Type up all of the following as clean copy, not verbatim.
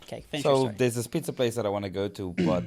Okay, finish your So story. there's this pizza place that I want to go to, but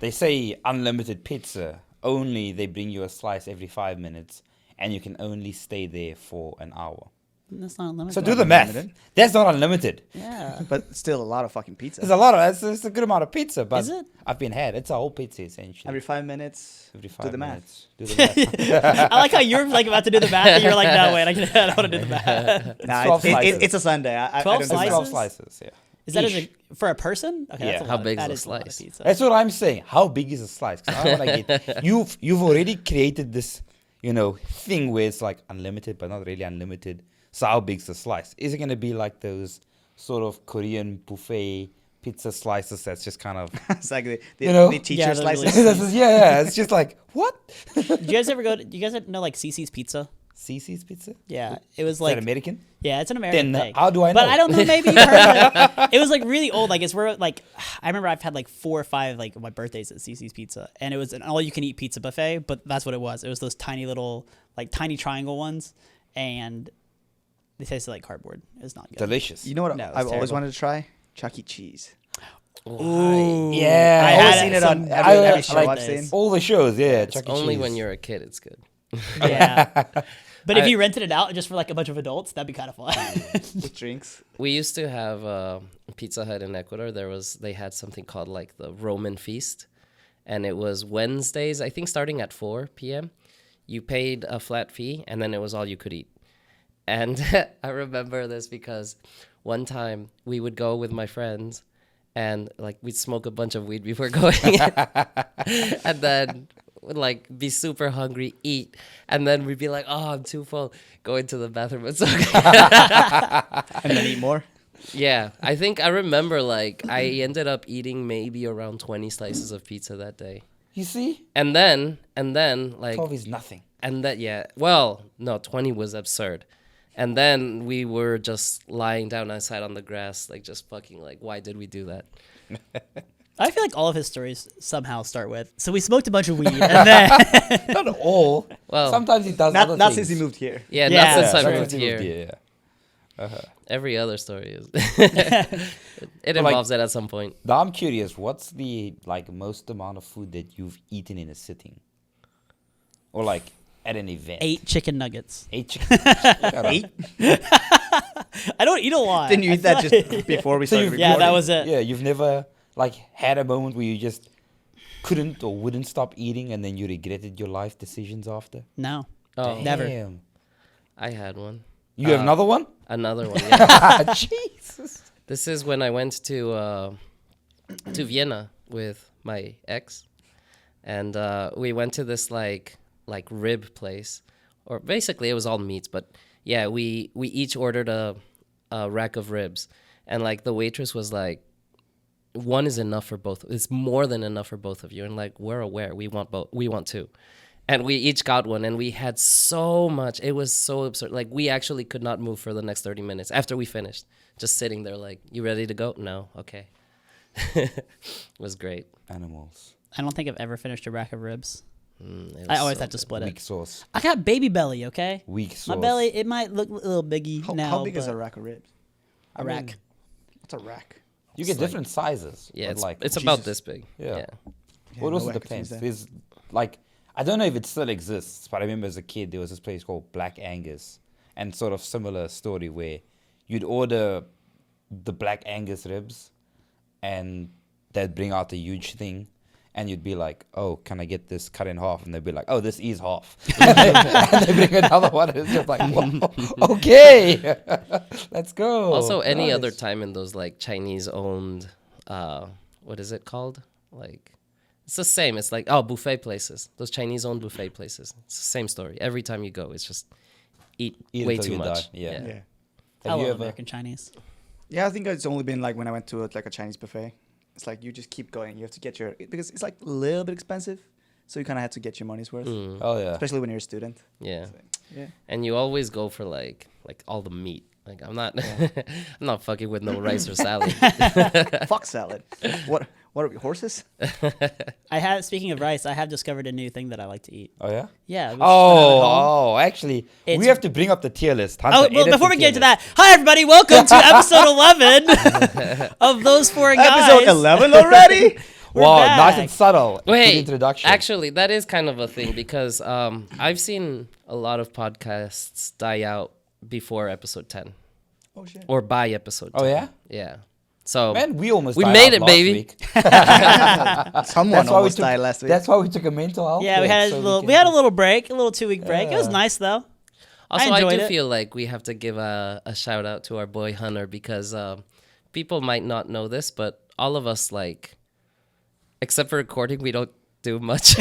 they say unlimited pizza. Only they bring you a slice every 5 minutes, and you can only stay there for an hour. That's not unlimited. So do the math. unlimited. That's not unlimited. Yeah. But still a lot of fucking pizza. There's a lot of it's a good amount of pizza, but Is it? I've been had. It's a whole pizza essentially. Every 5 minutes. Every 5 do the minutes. Do the math. I like how you're like about to do the math, and you're like, no, wait, I don't want to do the math. Nah, 12 slices. it's a Sunday. I 12 don't do math. slices? 12 slices, yeah. Is that Each. for a person? Okay, Yeah. that's a How lot. big is That a is a lot of slice? pizza. That's what I'm saying. How big is a slice? 'Cause I wanna get, you've already created this, thing where it's like unlimited, but not really unlimited. So how big's the slice? Is it gonna be like those sort of Korean buffet pizza slices that's just kind of, Exactly. The, You know? the teacher Yeah, they're really slices. that's just- yeah, it's just like what? Do you guys ever do you guys know like CC's Pizza? CC's pizza? Yeah, it was Is like that American? yeah, it's an American Then thing. how do I But know? I don't know. Maybe you've heard of it. It was like really old. Like it's where like I remember I've had like 4 or 5 like my birthdays at CC's Pizza, and it was an all-you-can-eat pizza buffet. But that's what it was. It was those tiny little like tiny triangle ones, and they tasted like cardboard. It was not good. Delicious. You know what No, it's I've always terrible. wanted to try? Chuck E. Cheese. Ooh, Yeah. I I've had always seen it some on every show like I've seen. all the shows, yeah. It's Chuck E. only Cheese. when you're a kid, it's good. Yeah. But if I- you rented it out just for like a bunch of adults, that'd be kind of fun. With drinks. We used to have Pizza Hut in Ecuador. They had something called like the Roman Feast, and it was Wednesdays, I think, starting at 4 p.m. You paid a flat fee, and then it was all you could eat. And I remember this because one time we would go with my friends, and like we'd smoke a bunch of weed before going, and then would like be super hungry, eat, and then we'd be like, "Oh, I'm too full." Go into the bathroom. It's okay. And then eat more. Yeah, I think I remember like I ended up eating maybe around 20 slices of pizza that day. You see? And then like 12 is nothing. and that yeah, well, no, 20 was absurd. And then we were just lying down outside on the grass like just fucking like why did we do that? I feel like all of his stories somehow start with, so we smoked a bunch of weed, and then Not all. Well, Sometimes he does other Not things. since he moved here. yeah, Yeah, not since I true. moved here. Yeah. Every other story is it involves it at some point. Now I'm curious, what's the most amount of food that you've eaten in a sitting? Or like at an event? 8 chicken nuggets. 8 chicken. Eight? I don't eat a lot. Didn't you I eat that feel just before we So started you've- Yeah, recording? that was it. Yeah, you've never had a moment where you just couldn't or wouldn't stop eating and then you regretted your life decisions after? No. Oh, Never. Damn. I had one. You have another one? Another one. Yeah. Jesus. This is when I went to Vienna with my ex, and we went to this like rib place, or basically it was all meats, but yeah, we each ordered a rack of ribs, and like the waitress was like, one is enough for both. It's more than enough for both of you, and like we're aware we want both. We want two. And we each got one, and we had so much. It was so absurd. Like, we actually could not move for the next 30 minutes after we finished. Just sitting there like, you ready to go? No? Okay. It was great. Animals. I don't think I've ever finished a rack of ribs. It was I always so have to good. split Weak it. sauce. I got baby belly, okay? Weak sauce. My belly, it might look a little biggy now. How big is but a rack of ribs? a rack? What's a rack? You get It's like- different sizes. Yeah, but it's about Jesus. this big. Yeah. Yeah. Well, it no also way I could depends. choose that. There's I don't know if it still exists, but I remember as a kid there was this place called Black Angus, and sort of similar story where you'd order the Black Angus ribs, and they'd bring out a huge thing, and you'd be like, "Oh, can I get this cut in half?" And they'd be like, "Oh, this is half." And they bring another one, and it's just like, "Whoa, okay, let's go." Also, any other Nice. time in those like Chinese-owned, what is it called? Like, it's the same. It's like buffet places. Those Chinese-owned buffet places. It's the same story. Every time you go, it's just eat way until too you much. die. Yeah. Yeah. I Have you love ever? American Chinese. Yeah, I think it's only been like when I went to like a Chinese buffet. It's like you just keep going. You have to get because it's like a little bit expensive, so you kind of have to get your money's worth, Mm, Oh yeah. especially when you're a student. yeah. So, yeah. And you always go for like all the meat. Like I'm not, I'm not fucking with no rice or salad. Fuck salad. What What are we, horses? Speaking of rice, I have discovered a new thing that I like to eat. Oh yeah. Yeah. which when I'm at home- Actually, we It's- have to bring up the tier list. Oh, Hunter, well, edit before the we tier get to list. that, hi everybody, welcome to episode 11 of Those Four Guys. Episode 11 already? We're Wow, back. nice and subtle. Good Wait, introduction. actually, that is kind of a thing because I've seen a lot of podcasts die out before episode 10 Oh, shit. or by episode 10. Oh yeah, Yeah. So man, we almost we died made out it, last baby. week. Someone That's why we almost took. died last week. That's why we took a mental health. Yeah, we break, had a so little. can- We had a little break, a little 2-week break. It was Yeah. nice though. Also, I enjoyed do it. feel like we have to give a shout out to our boy Hunter because people might not know this, but all of us, like, except for recording, we don't do much.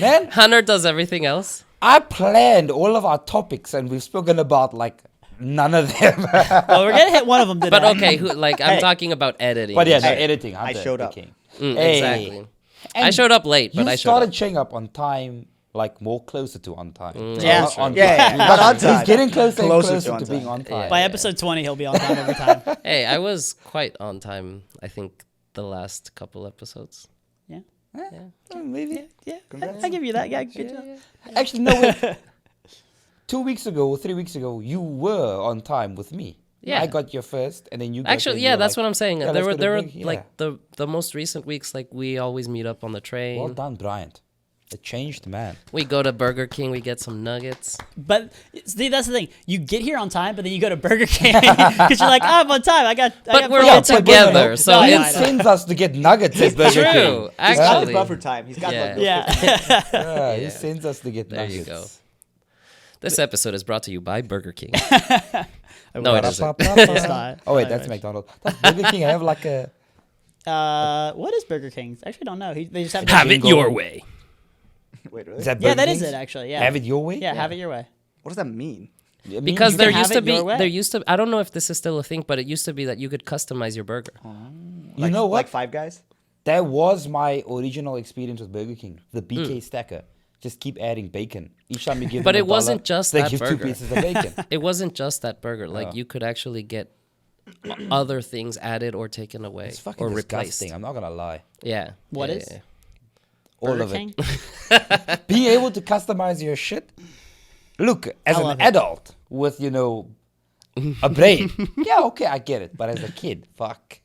Man, Hunter does everything else. I planned all of our topics, and we've spoken about like none of them. Well, we're gonna hit one of them today. But okay, I'm Hey. talking about editing. But yeah, no, Hey, editing. I Hunter, showed the up. king. Exactly. I And showed up late, but You I showed started up. showing up on time, like more closer to on time. Yeah. Not on Yeah, time. yeah, not on He's time. getting closer, and Closer closer to on to being time. on time. By episode 20, he'll be on time every time. Hey, I was quite on time, I think, the last couple episodes. Yeah. Maybe. Yeah. Congrats. I give you that. Yeah. Good job. Actually, no. Wait. 2 weeks ago or 3 weeks ago, you were on time with me. Yeah. I got your first, and then you. Got Actually, there, yeah, you were that's like, what I'm saying. yeah, there let's were go to there were break, yeah. like the most recent weeks, like we always meet up on the train. Well done, Bryant. A changed man. We go to Burger King, we get some nuggets. But see, that's the thing. You get here on time, but then you go to Burger King because you're like, oh, I'm on time. I got. But we're four all minutes to together, go." so No, I know, Ian I know. sends us to get nuggets at Burger True, King. He's got actually. his buffer time. He's got Yeah. like those Yeah. Yeah, he Yeah. sends us to get There nuggets. you go. This episode is brought to you by Burger King. I No, it wish. isn't. It's not. Oh wait, I that's wish. McDonald's. Does Burger King have like a? What is Burger King? I actually don't know. They just have. Have it Jingle. your way. Wait, really? Is that Yeah, Burger that is King's? it actually. Yeah. Have it your way. Yeah, have it your way. What does that mean? I mean, Because you there can used have to it be, your way. there used to, I don't know if this is still a thing, but it used to be that you could customize your burger. You know what? Like Five Guys? That was my original experience with Burger King. The BK Hmm. stacker. Just keep adding bacon. Each time you give But them it $1, wasn't just they that give burger. 2 pieces of bacon. It wasn't just that burger. Like Oh. you could actually get other things added or taken away It's fucking or replaced. disgusting. I'm not gonna lie. Yeah. What yeah, is? yeah. All Burger of King? it. Being able to customize your shit. Look, as I an love it. adult with a brain. Yeah, okay, I get it. But as a kid, fuck.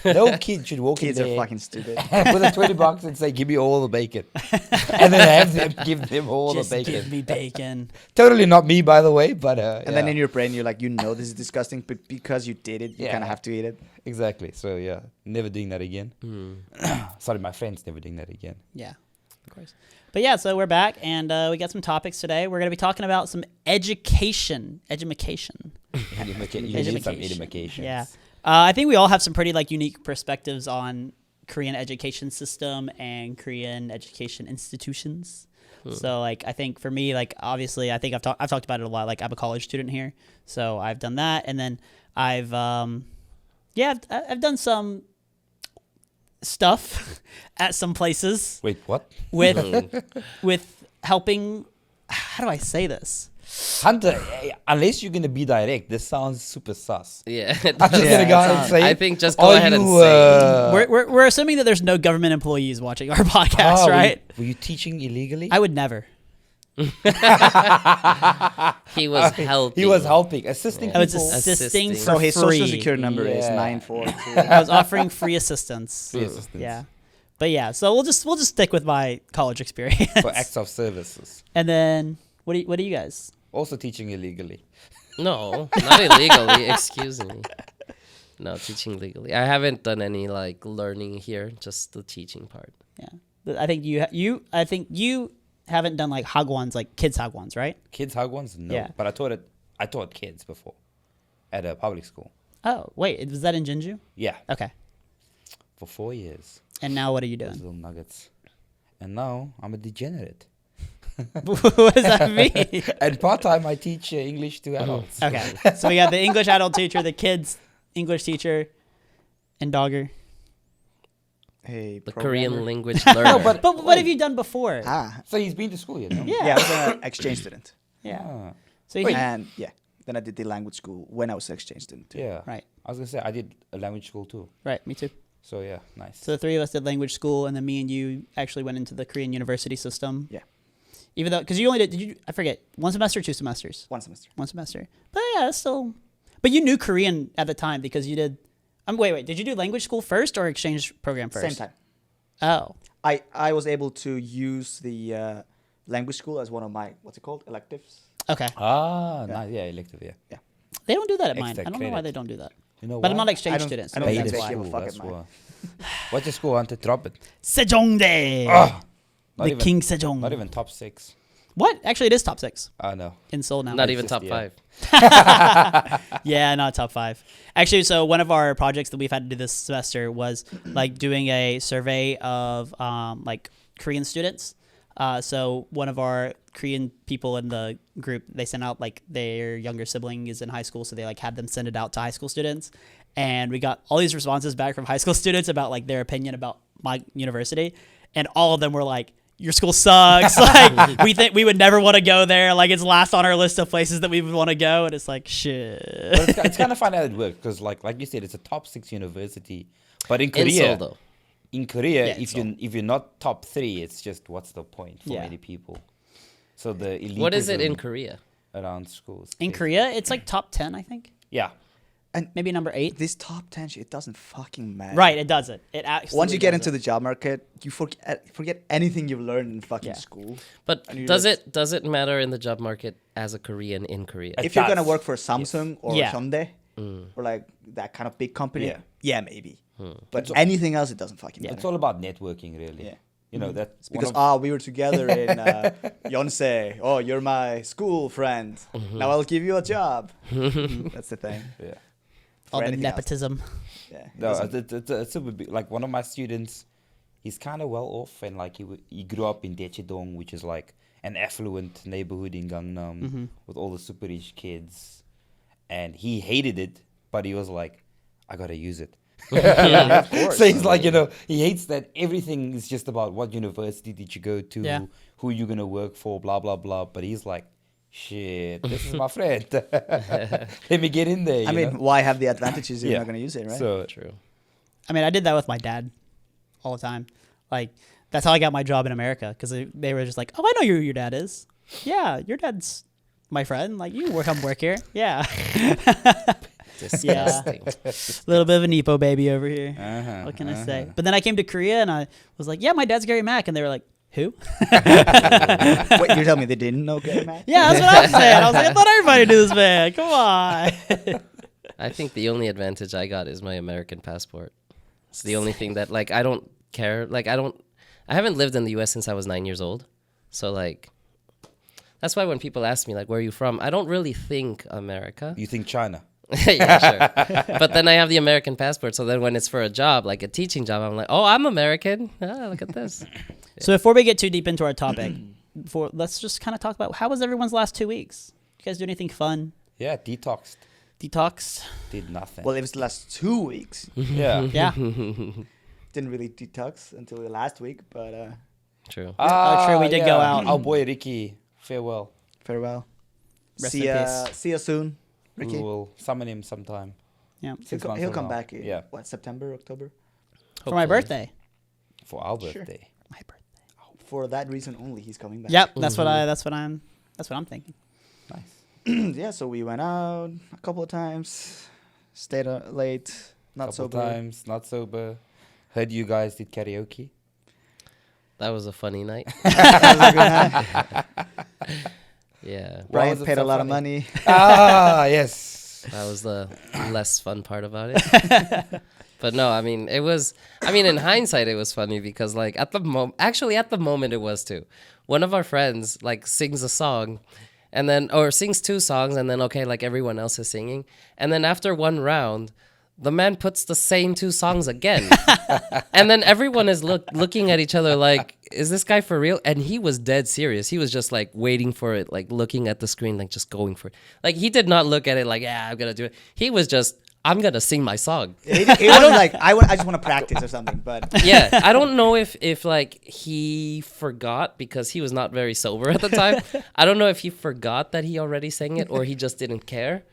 No kid should walk Kids in are there fucking stupid. with a $20 and say, "Give me all the bacon," and then have them give them all Just the bacon. give me bacon. Totally not me, by the way, but And then in your brain, you're like, you know this is disgusting, but because you did it, you Yeah. kind of have to eat it. exactly. So yeah, never doing that again. Hmm. Sorry, my friends never doing that again. Yeah, of course. But yeah, so we're back and we got some topics today. We're going to be talking about some education. You need some education. Yeah. I think we all have some pretty like unique perspectives on Korean education system and Korean education institutions. So like I think for me, like obviously I think I've talked about it a lot. Like I'm a college student here, so I've done that, and then I've done some stuff at some places Wait, what? with helping. How do I say this? Hunter, unless you're gonna be direct, this sounds super sus. Yeah. I'm just Yeah, gonna go ahead and it's say. I it. think just go Are ahead and you, say We're assuming that there's no government employees watching our podcast, right? Were you teaching illegally? I would never. he was helping. He was helping, assisting I was people. assisting for So his free. social security number is Yeah. 942. I was offering free assistance. Free assistance. Yeah, but yeah, so we'll just stick with my college experience. For acts of services. And then what do you guys? Also teaching illegally. No, not illegally. Excuse me. No, teaching legally. I haven't done any like learning here, just the teaching part. Yeah, I think you haven't done like Hagwons, like kids Hagwons, right? Kids Hagwons? No. Yeah. But I taught kids before at a public school. Oh wait, was that in Jinju? Yeah. Okay. For 4 years. And now what are you Those doing? little nuggets. And now I'm a degenerate. What does that mean? And part-time I teach English to adults. Okay, so we got the English adult teacher, the kids English teacher, and Dogger. Hey, The programmer. Korean language learner. but- But what have you done before? Ah, So he's been to school yet, no? Yeah. yeah, I was an exchange student. Yeah. Ah, So he, And yeah, then I did the language school when I was an exchange student too. yeah. right, I was going to say, I did a language school too. right, me too. So yeah, nice. So the three of us did language school, and then me and you actually went into the Korean university system. Yeah. Even though, because you only did you? I forget, 1 semester, 2 semesters. 1 semester. 1 semester. But yeah, it's still. But you knew Korean at the time because you did. Wait. Did you do language school first or exchange program first? Same time. Oh. I was able to use the language school as one of my, what's it called, electives. Okay. Nice. Yeah, elective. Yeah. They don't do that at mine. Extra I don't know why credit. they don't do that. You know But I'm why? not exchange I don't- student. I don't so think that's they why. give a fuck That's at mine. why. What's your school? Want to drop it? Sejongdae. Not The even, King Sejong. Not even top 6. What? Actually, it is top 6 I know. in Seoul now. Not It's even just- top yeah. 5. Yeah, not top 5. Actually, so one of our projects that we've had to do this semester was like doing a survey of like Korean students. So one of our Korean people in the group, they sent out like their younger sibling is in high school, so they like had them send it out to high school students, and we got all these responses back from high school students about like their opinion about my university, and all of them were like, your school sucks. Like we think we would never want to go there. Like it's last on our list of places that we would want to go, and it's like shit. But it's kind of fun how it works because, like you said, it's a top 6 university. But in In Korea, Seoul, though. Yeah, if you're not top 3, it's just what's the point for Yeah. many people. So the elitism What is it in Korea? around schools? In Korea, it's like top 10, I think. Yeah. Maybe number 8. This top 10 shit, it doesn't fucking matter. Right, it doesn't. It actually Once you get into the job market, you forget anything you've learned in fucking Yeah. school. But And you does just- it matter in the job market as a Korean in Korea? It If you're gonna does. work for Samsung or Yeah. Hyundai or like that kind of big company, Yeah. yeah, maybe. But It's a- anything else, it doesn't fucking matter. It's all about networking, really. Yeah. You know, that It's because we were together in Yonsei. Oh, you're my school friend. Now I'll give you a job. That's the thing. yeah. all for the anything else. nepotism. Yeah. it No, doesn't- it's super big. Like one of my students, he's kind of well off, and like he grew up in Daechedong, which is like an affluent neighborhood in Gangnam with all the super rich kids, and he hated it, but he was like, I gotta use it. of course. So he's like, he hates that everything is just about what university did you go to, Yeah. who you gonna work for, blah blah blah. But he's like, shit, this is my friend. Let me get in there. I mean, why have the advantages if you're Yeah. not gonna use it, right? So True. I mean, I did that with my dad all the time. Like, that's how I got my job in America, because they were just like, oh, I know who your dad is. Yeah, your dad's my friend. Like, you come work here. Yeah. Disgusting. Little bit of a Nepo baby over here. uh-huh, What can I say? But then I came to Korea, and I was like, yeah, my dad's Gary Mack. And they were like, who? Wait, you're telling me they didn't know Gary Mack? Yeah, that's what I was saying. I was like, I thought everybody knew this man. Come on. I think the only advantage I got is my American passport. It's the only thing that like I don't care. Like I haven't lived in the US since I was 9 years old. So like that's why when people ask me like where are you from, I don't really think America. You think China? Yeah, sure. But then I have the American passport, so then when it's for a job, like a teaching job, I'm like, "Oh, I'm American. Ah, look at this." So before we get too deep into our topic, let's just kind of talk about how was everyone's last 2 weeks? You guys do anything fun? Yeah, detoxed. Detox? Did nothing. Well, it was the last 2 weeks. yeah. Yeah. Didn't really detox until the last week, but True. true, we did go out. Our boy Ricky, farewell. farewell. Rest See in ya. peace. See ya soon, Ricky. We will summon him sometime. Yeah. He'll come back. Yeah. What, September, October? For my Hopefully. birthday. For our Sure. birthday. My birthday. For that reason only, he's coming back. Yep, that's what I'm thinking. Nice. Yeah, so we went out a couple of times, stayed late, not Couple sober. times, not sober. Heard you guys did karaoke. That was a funny night. That was a good night. Yeah. Why Brian was it paid so a lot of funny? money. Yes. That was the less fun part about it. But no, I mean, in hindsight, it was funny because like at the moment it was too. One of our friends like sings a song and then, or sings 2 songs and then, okay, like everyone else is singing. And then after one round, the man puts the same 2 songs again. And then everyone is looking at each other like, is this guy for real? And he was dead serious. He was just like waiting for it, like looking at the screen, like just going for it. Like he did not look at it like, yeah, I'm going to do it. He was just, I'm going to sing my song. It wasn't like, I just want to practice or something, but Yeah, I don't know if like he forgot because he was not very sober at the time. I don't know if he forgot that he already sang it or he just didn't care.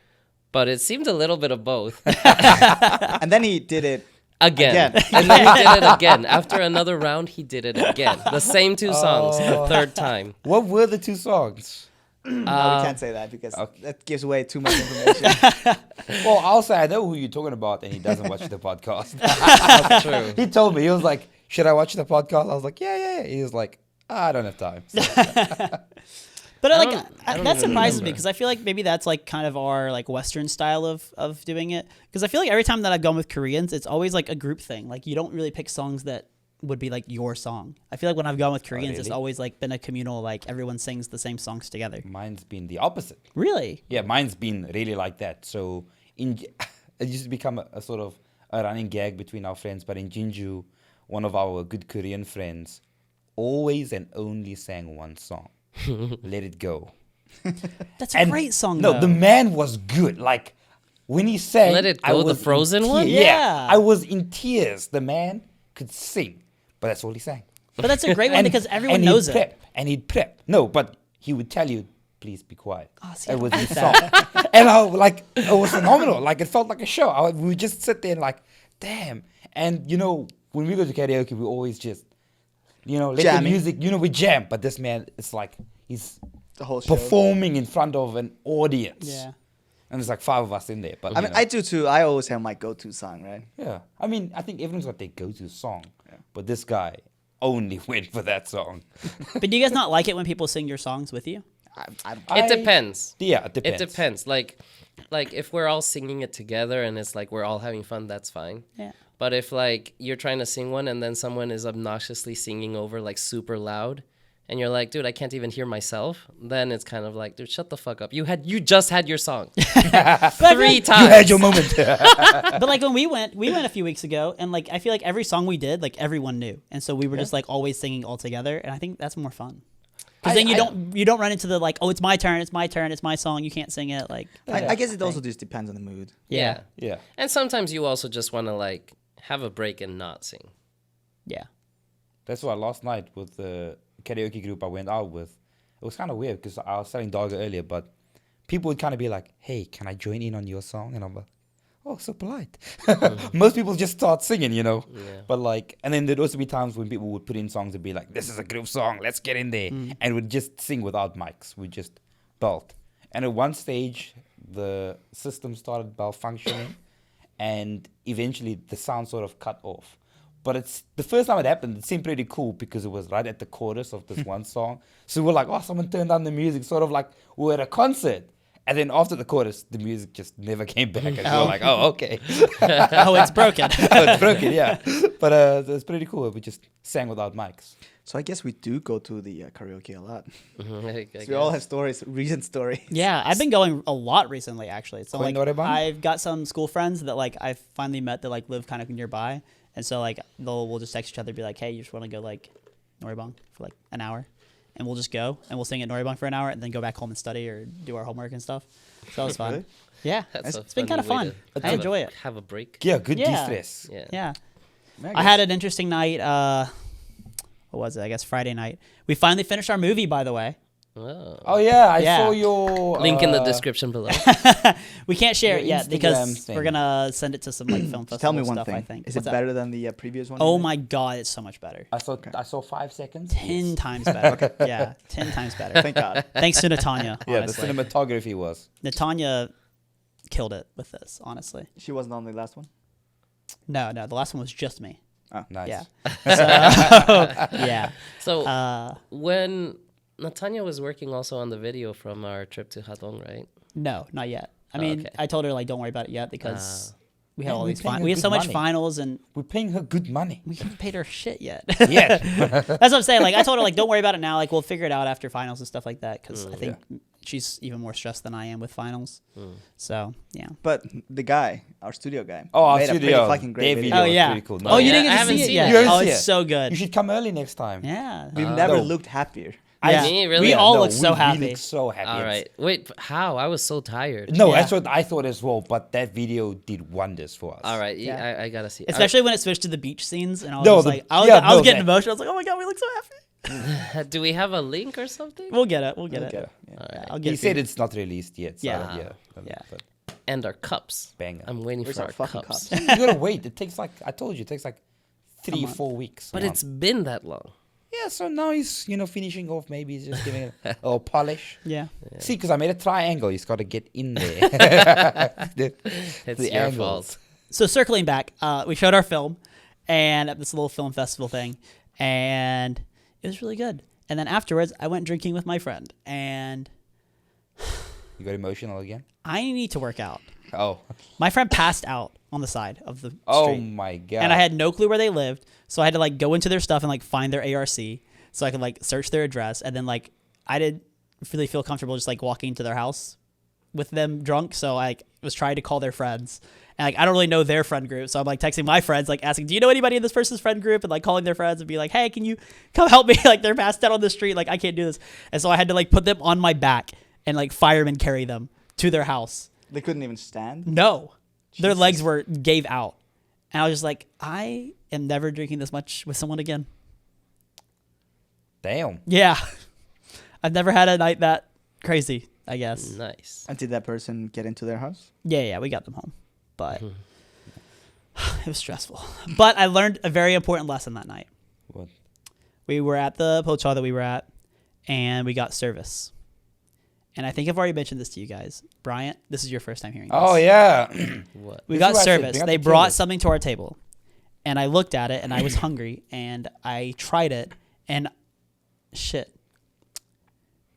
But it seemed a little bit of both. and then he did it Again. And then he did it again. After another round, he did it again. The same 2 songs, the third time. What were the 2 songs? No, we can't say that because Okay. that gives away too much information. Well, I'll say I know who you're talking about, and he doesn't watch the podcast. That's true. He told me, he was like, should I watch the podcast? I was like, yeah. He was like, I don't have time. So, But I like don't- I don't that even surprises me remember. because I feel like maybe that's like kind of our like Western style of doing it. Because I feel like every time that I've gone with Koreans, it's always like a group thing. Like you don't really pick songs that would be like your song. I feel like when I've gone with Koreans, it's really? always like been a communal, like everyone sings the same songs together. mine's been the opposite. Really? Yeah, mine's been really like that. So it used to become a sort of a running gag between our friends. But in Jinju, one of our good Korean friends always and only sang one song, Let It Go. That's a And great song. No, though. the man was good. Like when he sang, Let It I Go, the was in Frozen one? tears. Yeah. I was in tears. The man could sing, but that's all he sang. But that's a great one because everyone and knows he'd it. prep, and he'd prep. No, but he would tell you, please be quiet. Oh, see, I It was don't his like song. And it was phenomenal. Like, it felt like a show. We would just sit there and like, damn. And, when we go to karaoke, we always just, let Jamming. the music, we jam. But this man, it's like, he's The whole show. performing in front of an audience. Yeah. And there's like 5 of us in there. But I mean, I do too. I always have my go-to song, right? yeah. I mean, I think everyone's got their go-to song. But this guy only went for that song. But do you guys not like it when people sing your songs with you? It depends. Yeah, it depends. It depends. Like if we're all singing it together and it's like we're all having fun, that's fine. Yeah. But if like you're trying to sing one and then someone is obnoxiously singing over like super loud and you're like, dude, I can't even hear myself, then it's kind of like, dude, shut the fuck up. You just had your song. But I feel 3 like- times. You had your moment. But like when we went a few weeks ago, and like I feel like every song we did, like everyone knew, and so we were just like always singing all together, and I think that's more fun. Because then you don't run into the like, oh, it's my turn, it's my song, you can't sing it. Like, I guess it also just depends on the mood. Yeah. Yeah. And sometimes you also just want to like have a break and not sing. yeah, That's why last night with the karaoke group I went out with, it was kind of weird because I was telling Dogger earlier, but people would kind of be like, hey, can I join in on your song? And I'm like, oh, so polite. Most people just start singing, Yeah. But like, and then there'd also be times when people would put in songs and be like, this is a group song, let's get in there. And we'd just sing without mics. We'd just belt. And at one stage, the system started malfunctioning and eventually the sound sort of cut off. But it's the first time it happened, it seemed pretty cool because it was right at the chorus of this one song. So we're like, oh, someone turned down the music, sort of like we're at a concert. And then after the chorus, the music just never came back. And we're like, oh, okay. oh, it's broken. Oh, it's broken, yeah. But it's pretty cool. We just sang without mics. So I guess we do go to the karaoke a lot. I So we all have stories, recent stories. Yeah, I've been going a lot recently, actually. So Going like, Norebang? I've got some school friends that like I've finally met that like live kind of nearby, and so like we'll just text each other, be like, hey, you just want to go like Norebang for like an hour, and we'll just go and we'll sing at Norebang for an hour, and then go back home and study or do our homework and stuff. So that was fun. Really? Yeah, That's a it's been funny kind of way fun. to I have enjoy a- it. Have a break. Yeah, good Yeah. de-stress. Yeah. Yeah, Yeah, I had an interesting night. What was it? I guess Friday night. We finally finished our movie, by the way. Oh, yeah. I Yeah. saw your... Link in the description below. We can't share it Your yet Instagram because thing. we're gonna send it to some like film festival Tell me one stuff. thing. I think. Is What's it that? better than the previous one? Oh my god, it's so much better. I saw 5 seconds. 10 times better. Yeah, 10 times better. Thank God. Thanks to Natanya. Yeah, Honestly. the cinematography was. Natanya killed it with this. Honestly, She wasn't on the last one? no, the last one was just me. Nice. Yeah. So, yeah. So when Natanya was working also on the video from our trip to Hadong, right? No, not yet. I Oh, mean, okay. I told her like, don't worry about it yet because we have Man, all we're these paying her we have good so much money. finals and We're paying her good money. we haven't paid her shit yet. Yeah. That's what I'm saying. Like, I told her like, don't worry about it now. Like, we'll figure it out after finals and stuff like that because I think she's even more stressed than I am with finals. So yeah. But the guy, our studio guy, Oh, our made a studio. pretty fucking great Their video. video Oh was yeah. pretty cool. Oh, you Yeah, didn't I get to haven't see it seen yet. it. You haven't Oh, seen it's it. so good. You should come early next time. Yeah. We've never No. looked happier. Me, really? We all look so happy. We look so happy. All right. Wait, how? I was so tired. No, Yeah. that's what I thought as well. But that video did wonders for us. All right. Yeah. I gotta see. Especially when it switched to the beach scenes, and I was No, just the- like, I was, yeah, I was no, getting that- emotional. I was like, oh my god, we look so happy. Do we have a link or something? We'll get it. We'll get it. Okay. Yeah, I'll He get said it. it's not released yet. So Yeah. yeah. Yeah. But and our cups. Banger. I'm waiting Where's for our our fucking cups. cups? You gotta wait. It takes like I told you, it takes like 3 or month. 4 weeks. But a it's month. been that long. Yeah, so now he's finishing off. Maybe he's just giving it a little polish. Yeah. See, because I made a triangle, he's got to get in there. It's The your angles. fault. So circling back, we showed our film and at this little film festival thing, and it was really good. And then afterwards, I went drinking with my friend, and You got emotional again? I need to work out. Oh, My friend passed out on the side of the oh street, my god! and I had no clue where they lived, so I had to like go into their stuff and like find their ARC so I could like search their address, and then like I didn't really feel comfortable just like walking into their house with them drunk, so I was trying to call their friends. And like I don't really know their friend group, so I'm like texting my friends, like asking, "Do you know anybody in this person's friend group?" And like calling their friends and be like, "Hey, can you come help me? Like they're passed out on the street. Like I can't do this." And so I had to like put them on my back and like firemen carry them to their house. They couldn't even stand. No, their Jesus. legs gave out, and I was just like, I am never drinking this much with someone again. Damn. Yeah, I've never had a night that crazy, I guess. Nice. And did that person get into their house? Yeah, we got them home, but it was stressful. But I learned a very important lesson that night. What? We were at the pocha that we were at, and we got service. And I think I've already mentioned this to you guys. Bryant, this is your first time hearing this. Oh yeah. What? We This got is what I said, service. bring out They the brought killers. something to our table, and I looked at it, and I was hungry, and I tried it, and shit,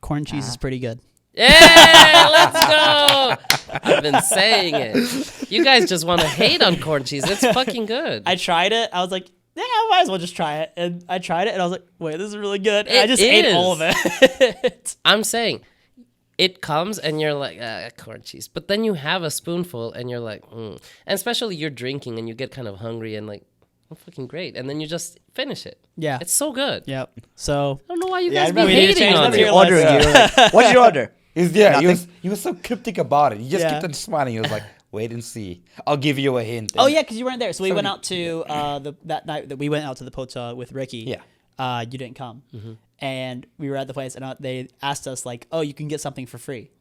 corn cheese is pretty good. Yeah, let's go. I've been saying it. You guys just want to hate on corn cheese. It's fucking good. I tried it. I was like, yeah, I might as well just try it. And I tried it, and I was like, wait, this is really good. And I It just ate all of is. it. I'm saying it comes and you're like, corn cheese. But then you have a spoonful and you're like, And especially you're drinking and you get kind of hungry and like, oh, fucking great. And then you just finish it. Yeah. It's so good. Yep. So I don't know why you Yeah, I guys be remember we need to hating change on that to it. your Ordering list. you. Like, what did you order? He was so cryptic about it. He just Yeah. kept on smiling. He was like, "Wait and see. I'll give you a hint." oh And yeah, because you weren't there. So we went Somebody- out to that night that we went out to the pocha with Ricky. Yeah. You didn't come, and we were at the place, and they asked us like, "Oh, you can get something for free."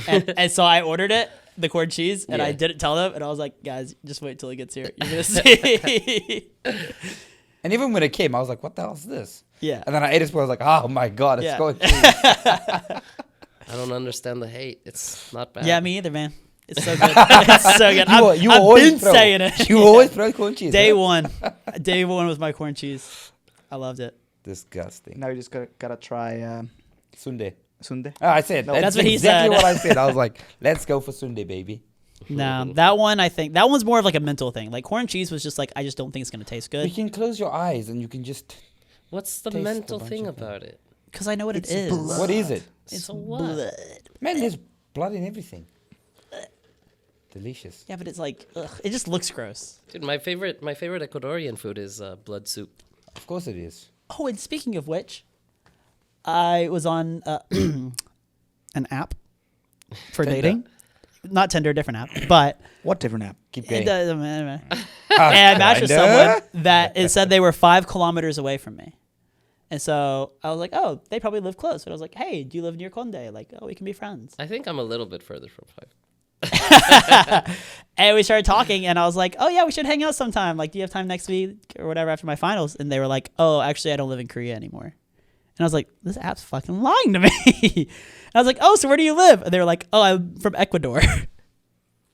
And so I ordered it, the corn cheese, and I Yeah. didn't tell them, and I was like, "Guys, just wait till it gets here. You're gonna see." And even when it came, I was like, "What the hell is this?" Yeah. And then I ate it. I was like, "Oh my god, it's Yeah. going." I don't understand the hate. It's not bad. Yeah, me either, man. It's so good. It's so good. I've always been throw- saying it. You always throw corn cheese. Day huh? one. Day one was my corn cheese. I loved it. Disgusting. Now you just gotta try Sundae. sundae. Oh, I said. No, that's that's what he exactly said. what I said. I was like, "Let's go for Sundae, baby." No, that one I think that one's more of like a mental thing. Like corn cheese was just like I just don't think it's gonna taste You good can close your eyes and you can just. What's the Taste a mental bunch thing of things. about it? because I know what It's it is. blood. What is it? It's So what? blood. Man, there's blood in everything. Delicious. Yeah, but it's like ugh, it just looks gross. Dude, my favorite Ecuadorian food is blood soup. Of course it is. Oh, and speaking of which, I was on an app for Tinder. dating. Not Tinder, different app, but What different app? Keep it going. doesn't matter. And I matched with Kinda. someone that it said they were 5 kilometers away from me. And so I was like, oh, they probably live close. But I was like, hey, do you live near Conde? Like, oh, we can be friends. I think I'm a little bit further from 5. And we started talking, and I was like, oh, yeah, we should hang out sometime. Like, do you have time next week or whatever after my finals? And they were like, oh, actually, I don't live in Korea anymore. And I was like, this app's fucking lying to me. And I was like, oh, so where do you live? And they were like, oh, I'm from Ecuador.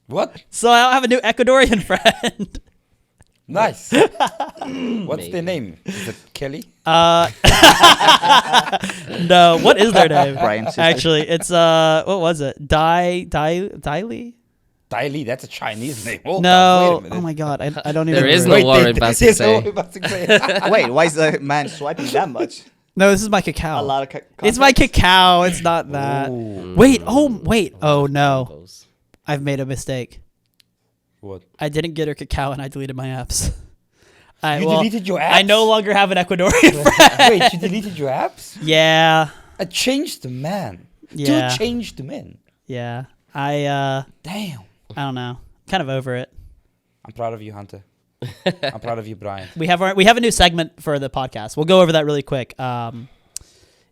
What? So I have a new Ecuadorian friend. Nice. What's Maybe. their name? Is it Kelly? No, what is their name? Brian's sister. Actually, it's what was it? Dai Li? Dai Li, that's a Chinese name. Hold on, No. wait a minute. Oh my god, I don't even. There is remember. no war in there's no Basingse. Basingse. Wait, why is the man swiping that much? No, this is my cacao. A lot of. It's my cacao. It's not that. Ooh. Wait. Oh no. Those. I've made a mistake. What? I didn't get her cacao, and I deleted my apps. You deleted your apps? I no longer have an Ecuadorian friend. Wait, you deleted your apps? Yeah. A changed man. Yeah. Two changed men. Yeah. I Damn. don't know. Kind of over it. I'm proud of you, Hunter. I'm proud of you, Brian. We have a new segment for the podcast. We'll go over that really quick.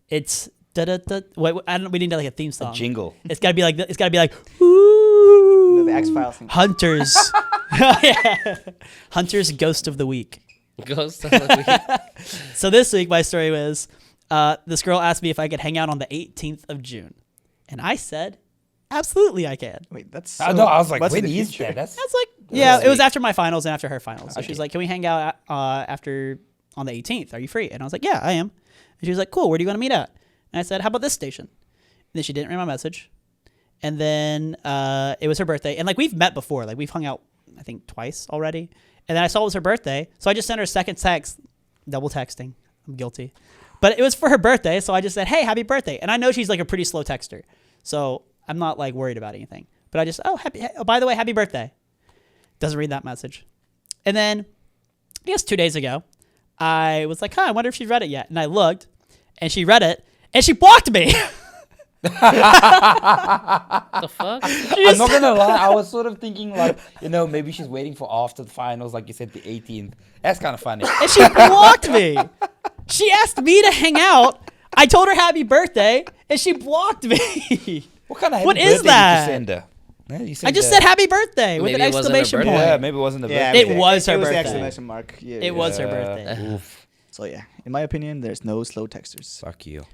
It's da da da. Wait, I don't. We need like a theme A song. jingle. It's gotta be like. Ooh. the X-Files thing. Hunters. Yeah. Hunters Ghost of the Week. Ghost of the Week. So this week, my story was this girl asked me if I could hang out on the 18th of June. And I said, absolutely I can. Wait, that's. I know. I was like, what's in when the is future? that? That's That's like, yeah, it was after my finals and after her finals. So Okay. she's like, can we hang out after on the 18th? Are you free? And I was like, yeah, I am. And she was like, cool, where do you want to meet at? And I said, how about this station? And then she didn't read my message. And then it was her birthday. And like we've met before. Like we've hung out, I think, twice already. And then I saw it was her birthday. So I just sent her a second text, double texting. I'm guilty. But it was for her birthday. So I just said, hey, happy birthday. And I know she's like a pretty slow texter. So I'm not like worried about anything. But I just, oh, by the way, happy birthday. Doesn't read that message. And then, I guess 2 days ago, I was like, I wonder if she read it yet. And I looked, and she read it, and she blocked me. The fuck? I'm not gonna lie. I was sort of thinking like, maybe she's waiting for after the finals, like you said, the 18th. That's kind of funny. And she blocked me. She asked me to hang out. I told her happy birthday, and she blocked me. What kind of What happy is birthday that? Did you send her? Yeah, you I sent just her- said happy birthday with Maybe an it wasn't her exclamation birthday. point. Yeah, maybe it wasn't the Yeah, birthday. It was her It was the birthday. exclamation mark. Yeah, It was her Yeah. birthday. Oof. So yeah, in my opinion, there's no slow texters. Fuck you.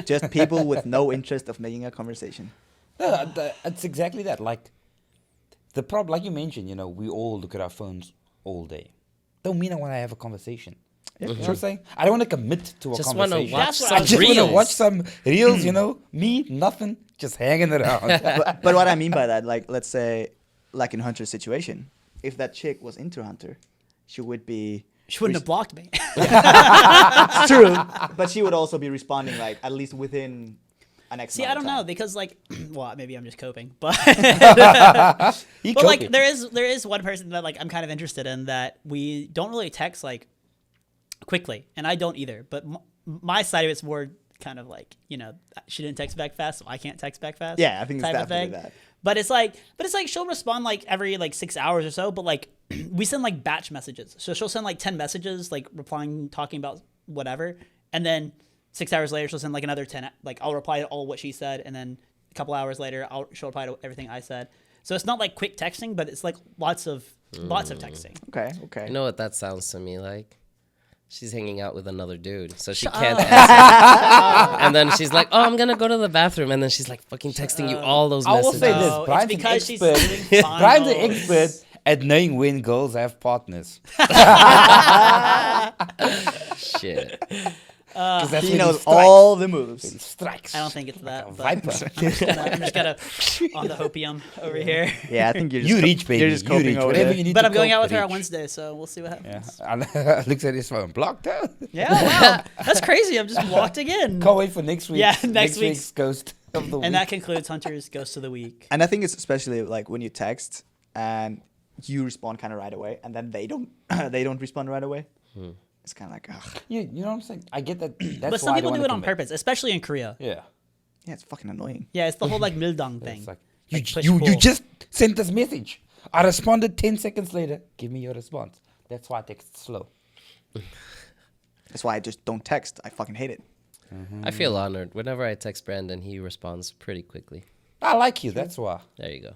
Just people with no interest of making a conversation. No, it's exactly that. Like the problem, like you mentioned, we all look at our phones all day. Don't mean I want to have a conversation. You know what I'm saying? I don't want to commit to a Just want to conversation. watch That's what some I I just want to reels. watch some reels. Me, nothing, just hanging around. But what I mean by that, like, let's say, like in Hunter's situation, if that chick was into Hunter, she would be. She wouldn't have blocked me. It's true, but she would also be responding like at least within an X. See, I amount don't of know time. because like, well, maybe I'm just coping, but He but like coping. there is one person that like I'm kind of interested in that we don't really text like quickly, and I don't either. But my side of it's more kind of like she didn't text back fast, so I can't text back fast. Yeah, I think it's type of definitely thing. that. But it's like she'll respond like every like 6 hours or so. But like we send like batch messages, so she'll send like 10 messages, like replying, talking about whatever, and then 6 hours later she'll send like another 10. Like I'll reply to all what she said, and then a couple hours later she'll reply to everything I said. So it's not like quick texting, but it's like lots of texting. Okay. You know what that sounds to me like? She's hanging out with another dude, so she Shut can't up. answer. And then she's like, "Oh, I'm gonna go to the bathroom," and then she's like, "Fucking texting you all those I will messages." say this: No, it's Brian's an because she's expert. doing Brian's an finals. expert at knowing when girls have partners. Shit. 'Cause that's He when knows strikes. all the moves. He strikes. I don't think it's that. a but viper. I'm just gonna on the hopium over here. Yeah, I think you're just You reach, baby. You're just you coping reach. over Whatever there. you need But to I'm going cope, out with her on reach. Wednesday, so we'll see what happens. Yeah. Looks at his phone. Blocked out. Yeah, wow, that's crazy. I'm just blocked again. Can't wait for next week. Yeah, next next week's- week's ghost of the week. And that concludes Hunter's Ghost of the Week. And I think it's especially like when you text and you respond kind of right away, and then they don't they don't respond right away. It's kind of like, ugh. you know what I'm saying? I get that. That's But some why I people don't do wanna it on commit. purpose, especially in Korea. Yeah. Yeah, it's fucking annoying. Yeah, it's the whole like mildang thing. It's like, Like push you pull. just sent this message. I responded 10 seconds later. Give me your response. That's why I text slow. That's why I just don't text. I fucking hate it. I feel honored. Whenever I text Brandon, he responds pretty quickly. I like you. That's why. There you go.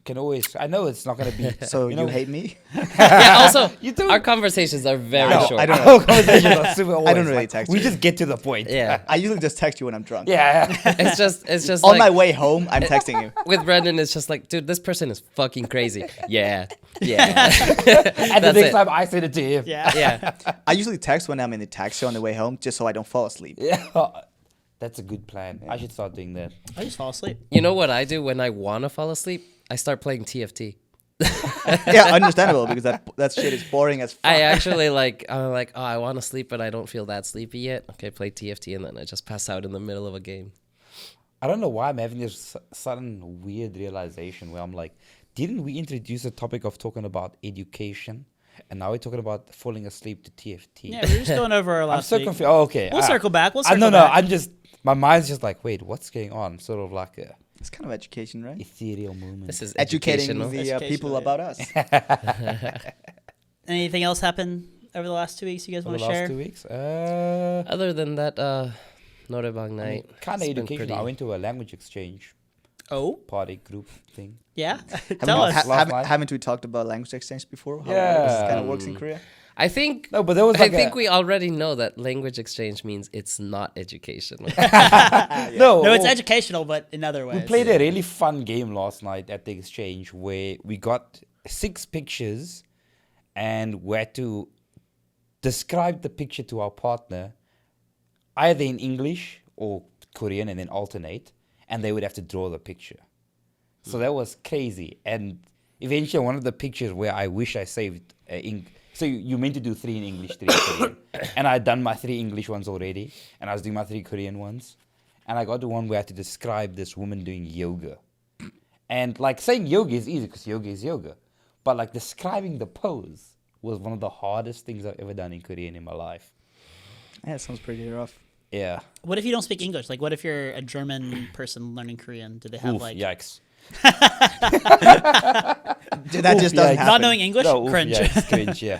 Can always. I know it's not gonna be. So you you, know, hate me? Yeah. Also, You do. our conversations are very No, short. I don't Our conversations are super I don't always, really like, text We you. just get to the point. Yeah. I usually just text you when I'm drunk. Yeah. It's just On like my way home, I'm texting you. with Brandon. It's just like, dude, this person is fucking crazy. Yeah. Yeah. And the That's next it. time I send it to him. Yeah. Yeah. I usually text when I'm in the taxi on the way home, just so I don't fall asleep. Yeah. That's a good plan. I should start doing that. I just fall asleep. You know what I do when I want to fall asleep? I start playing TFT. Yeah, understandable because that shit is boring as fuck. I actually I'm like, oh, I want to sleep, but I don't feel that sleepy yet. Okay, play TFT, and then I just pass out in the middle of a game. I don't know why I'm having this sudden weird realization where I'm like, didn't we introduce the topic of talking about education? And now we're talking about falling asleep to TFT. Yeah, we're just going over our I'm last so week. confused. Oh, okay. We'll circle back. We'll I circle no, back. I'm just, my mind's just like, wait, what's going on? Sort of like a It's kind of education, right? ethereal moment. This is Educating educational. the people Educational, about us. Anything else happened over the last 2 weeks you guys For want the to last share? 2 weeks. Other than that, Norebang night. Kind of it's been educational. pretty- I went to a language exchange. Oh, party group thing. yeah. Haven't, Tell us. Last night. haven't we talked about language exchange before? How Yeah. this kind of works in Korea. I think No, but there was I like think we already know that language exchange means it's not educational. no, No, it's educational, but in other ways. We played a really fun game last night at the exchange where we got 6 pictures and we had to describe the picture to our partner either in English or Korean and then alternate, and they would have to draw the picture. So that was crazy. And eventually one of the pictures where I wish I saved so you meant to do 3 in English, 3 in Korean. And I had done my 3 English ones already, and I was doing my 3 Korean ones. And I got to one where I had to describe this woman doing yoga. And like saying yoga is easy because yoga is yoga. But like describing the pose was one of the hardest things I've ever done in Korean in my life. Yeah, it sounds pretty rough. Yeah. What if you don't speak English? Like, what if you're a German person learning Korean? Do they have Oof, like yikes. That just doesn't yikes. happen. not knowing English? No, oof, Cringe. yikes, cringe, yeah.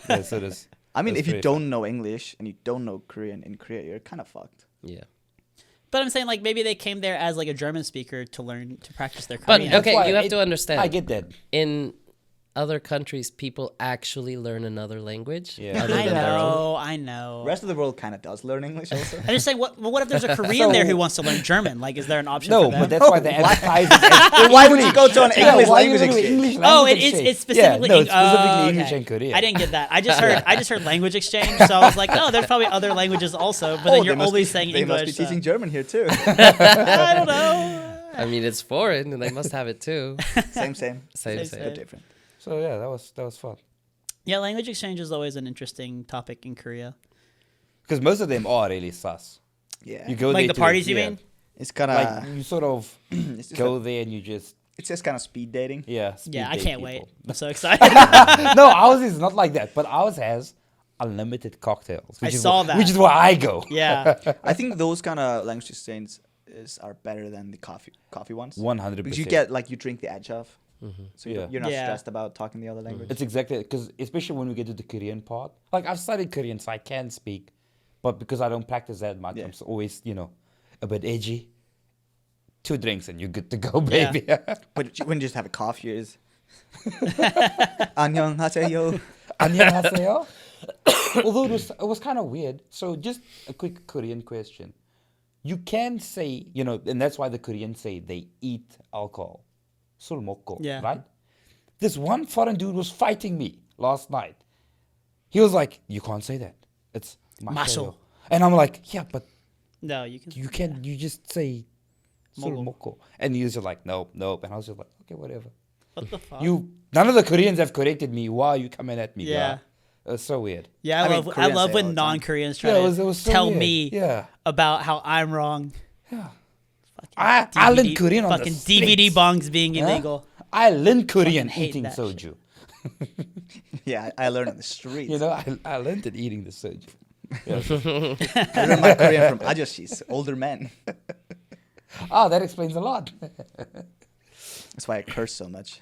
Yeah, so there's, I mean, that's if you pretty don't fun. know English and you don't know Korean in Korea, you're kind of fucked. Yeah. But I'm saying like maybe they came there as like a German speaker to learn to practice their But Korean. okay, why you have it- to understand. I get that. In other countries, people actually learn another language. Yeah. other I than their own. know, I know. The rest of the world kind of does learn English also. I'm just saying, what if there's a Korean there who wants to learn German? Like, is there an option for No, them? but that's why they advertise it as Why would you go to an Yeah, English why you language go to exchange? English Oh, language it's exchange? specifically yeah, no, it's specifically oh, English okay. and Korean. I didn't get that. I just heard language exchange, so I was like, oh, there's probably other languages also. But then they you're must only be- saying they English. must be teaching German here too. I don't know. I mean, it's foreign, and they must have it too. Same. Same, Same. same. But different. So yeah, that was fun. Yeah, language exchange is always an interesting topic in Korea. Because most of them are really sus. Yeah. You go Like there the to- parties, you yeah. mean? It's kind Like of you sort of it's just go there and you just it's just kind of speed dating. yeah. speed Yeah, I date can't wait. people. I'm so excited. No, ours is not like that. But ours has unlimited cocktails. I Which is saw wh- that. Which is where I go. Yeah. I think those kind of language exchanges are better than the coffee ones. 100%. Because you get like you drink the edge off, so Yeah. you're not Yeah. stressed about talking the other language. It's exactly because especially when we get to the Korean part. Like I've studied Korean, so I can speak, but because I don't practice that much, Yeah. I'm always a bit edgy. 2 drinks and you're good to go, Yeah. baby. But when you just have a coffee, is 안녕하세요. 안녕하세요. Although it was kind of weird. So just a quick Korean question. You can say, and that's why the Koreans say they eat alcohol. 술 먹고, Yeah. right? This one foreign dude was fighting me last night. He was like, you can't say that. It's 마셔. 마셔요. And I'm like, yeah, but No, you can. you just say 술 먹어. 먹고. And he was just like, nope. And I was just like, okay, whatever. What the fuck? None of the Koreans have corrected me. Why are you coming at me? Yeah. Bro? It's so weird. Yeah, I mean, I Koreans love say all when the time. non-Koreans try Yeah, it to was so tell weird. me Yeah. about how I'm wrong. I learned Korean on the fucking streets. DVD bongs being Huh? illegal. I learned Korean Fucking hate eating that soju. Yeah, I learned on the streets. I learned it eating the soju. I learned my Korean from ajoshis, older men. Oh, that explains a lot. That's why I curse so much.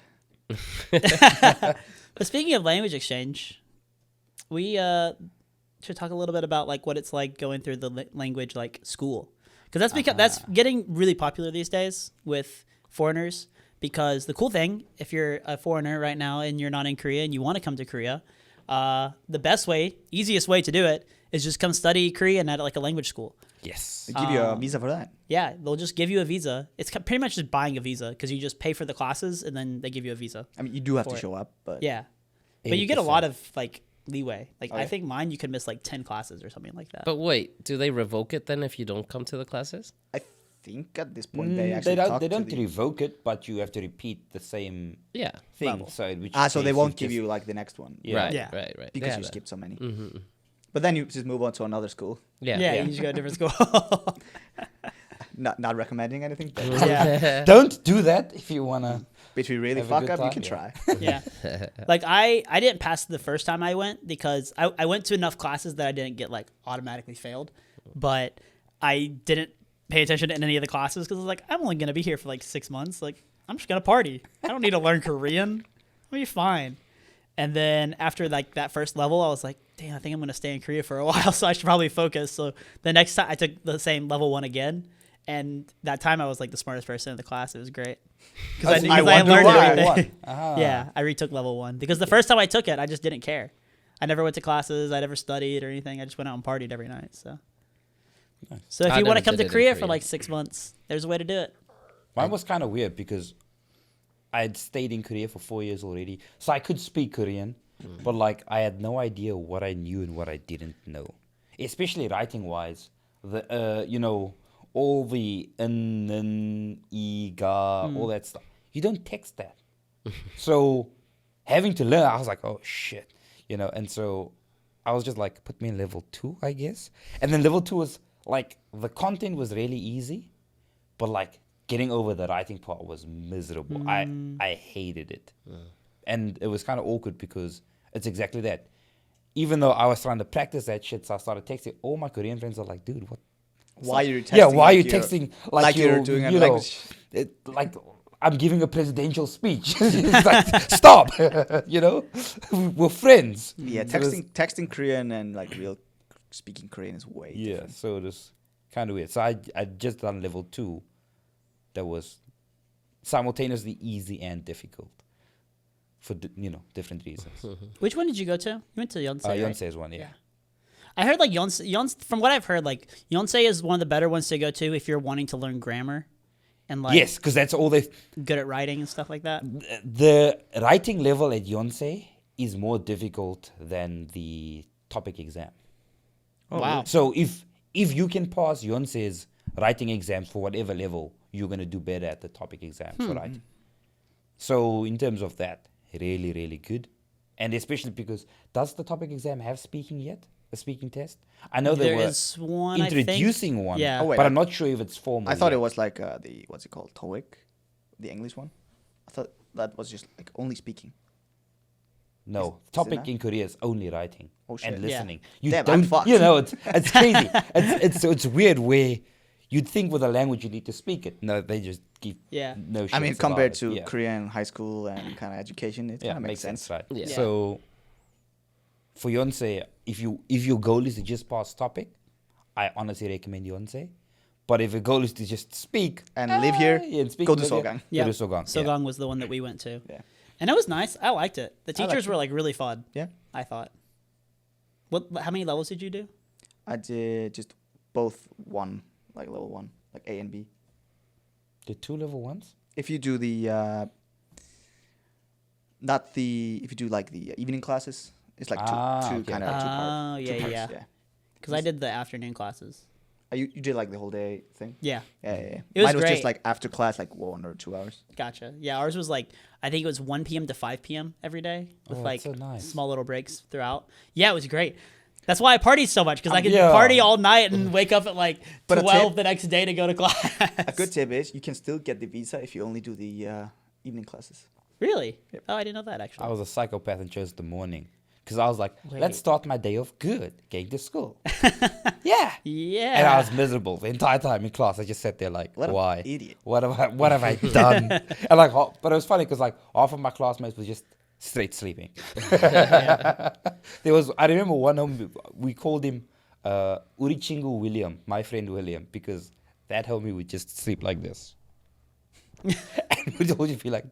But speaking of language exchange, we should talk a little bit about like what it's like going through the language like school, because that's getting really popular these days with foreigners. Because the cool thing, if you're a foreigner right now and you're not in Korea and you want to come to Korea, the best way, easiest way to do it is just come study Korean at like a language school. Yes. They give you a visa for that. Yeah, they'll just give you a visa. It's pretty much just buying a visa because you just pay for the classes and then they give you a visa. I mean, you do have For to it. show up, but Yeah, but you get a 80%. lot of like leeway. Like I yeah. think mine, you could miss like 10 classes or something like that. But wait, do they revoke it then if you don't come to the classes? I think at this point they actually They talk don't to the... revoke it, but you have to repeat the same Yeah. thing. Level. So which so they makes won't give just- you like the next one. Yeah. Right, Yeah. right. Because Yeah, you that- skipped so many. Mm-hmm. But then you just move on to another school. Yeah. yeah, yeah. you should go to a different school. Not recommending anything, but yeah, Don't do that if you wanna. if you really Have a fuck good up, you time, can yeah. try. yeah. Like I didn't pass the first time I went because I went to enough classes that I didn't get like automatically failed, but I didn't pay attention to any of the classes because I was like, I'm only gonna be here for like 6 months. Like I'm just gonna party. I don't need to learn Korean. I'll be fine. And then after like that first level, I was like, damn, I think I'm gonna stay in Korea for a while, so I should probably focus. So the next time I took the same level 1 again, And that time I was like the smartest person in the class. It was great. I Because I wonder learned why. everything. Ah. Yeah, I retook level 1. Because the first time I took it, I just didn't care. I never went to classes. I never studied or anything. I just went out and partied every night. So if I you want to never come did to it in Korea for Korea. like 6 months, there's a way to do it. Mine was kind of weird because I had stayed in Korea for 4 years already, so I could speak Korean, but like I had no idea what I knew and what I didn't know, especially writing wise. All the all that stuff. You don't text that, so having to learn, I was like, oh shit, and so I was just like, put me in level 2, I guess, and then level 2 was like the content was really easy, but like getting over the writing part was miserable. I hated it. And it was kind of awkward because it's exactly that. Even though I was trying to practice that shit, so I started texting. All my Korean friends are like, dude, what? Why are you texting? Yeah, why are you like you're- texting like you're doing a language? like I'm giving a presidential speech. It's like, stop. We're friends. Yeah, So it's- texting Korean and like real speaking Korean is way Yeah, different. so it was kind of weird. So I just done level 2. That was simultaneously easy and difficult for different reasons. Which one did you go to? You went to Yonsei, right? Yonsei is one, yeah. I heard like Yonsei, from what I've heard, like Yonsei is one of the better ones to go to if you're wanting to learn grammar and like Yes, because that's all they. good at writing and stuff like that. The writing level at Yonsei is more difficult than the topic exam. Wow. So if you can pass Yonsei's writing exams for whatever level, you're gonna do better at the topic exam for writing. So in terms of that, really, really good, and especially because does the topic exam have speaking yet? A speaking test? I know There were is one, I think. introducing one, Yeah. Oh, wait, but I'm not sure if it's formal. I thought yet. it was like the what's it called, TOEIC, the English one. I thought that was just like only speaking. No, Is it topic not? in Korea is only writing Oh, shit. and Yeah. listening. You Damn, I'm don't, fucked. it's crazy. it's weird where you'd think with a language you need to speak it. No, they just give Yeah. no shit. I mean, compared to yeah. Korean high school and kind of education, it Yeah, kind of makes sense. right? Yeah. So for Yonsei, if your goal is to just pass topic, I honestly recommend Yonsei. But if your goal is to just speak And live here, yeah, and speak go to live here, Sogang. Yeah. Go to Sogang. Sogang was the one that we went to. Yeah. And it was nice. I liked it. The I liked teachers it. were like really fun, Yeah. I thought. How many levels did you do? I did just both one, like level 1, like A and B. The 2 level ones. If you do the, if you do like the evening classes, it's like two okay. kind of two Oh, parts. yeah, two parts, yeah. Because I did the afternoon classes. You did like the whole day thing? Yeah. Yeah. It was Mine was great. just like after class, like 1 or 2 hours. Gotcha. Yeah, ours was like, I think it was 1 p.m. to 5 p.m. every day with Oh, like that's so nice. small little breaks throughout. Yeah, it was great. That's why I partied so much because I could Yeah. party all night and wake up at like But a 12 tip- the next day to go to class. A good tip is you can still get the visa if you only do the evening classes. Really? Yep. Oh, I didn't know that actually. I was a psychopath and chose the morning because I was like, Wait. let's start my day off good, going to school. Yeah. Yeah. And I was miserable the entire time in class. I just sat there like, What an why? idiot. What have I done? And like, but it was funny because like half of my classmates were just straight sleeping. I remember one homie, we called him Urichingu William, my friend William, because that homie would just sleep like this. And we'd always be like,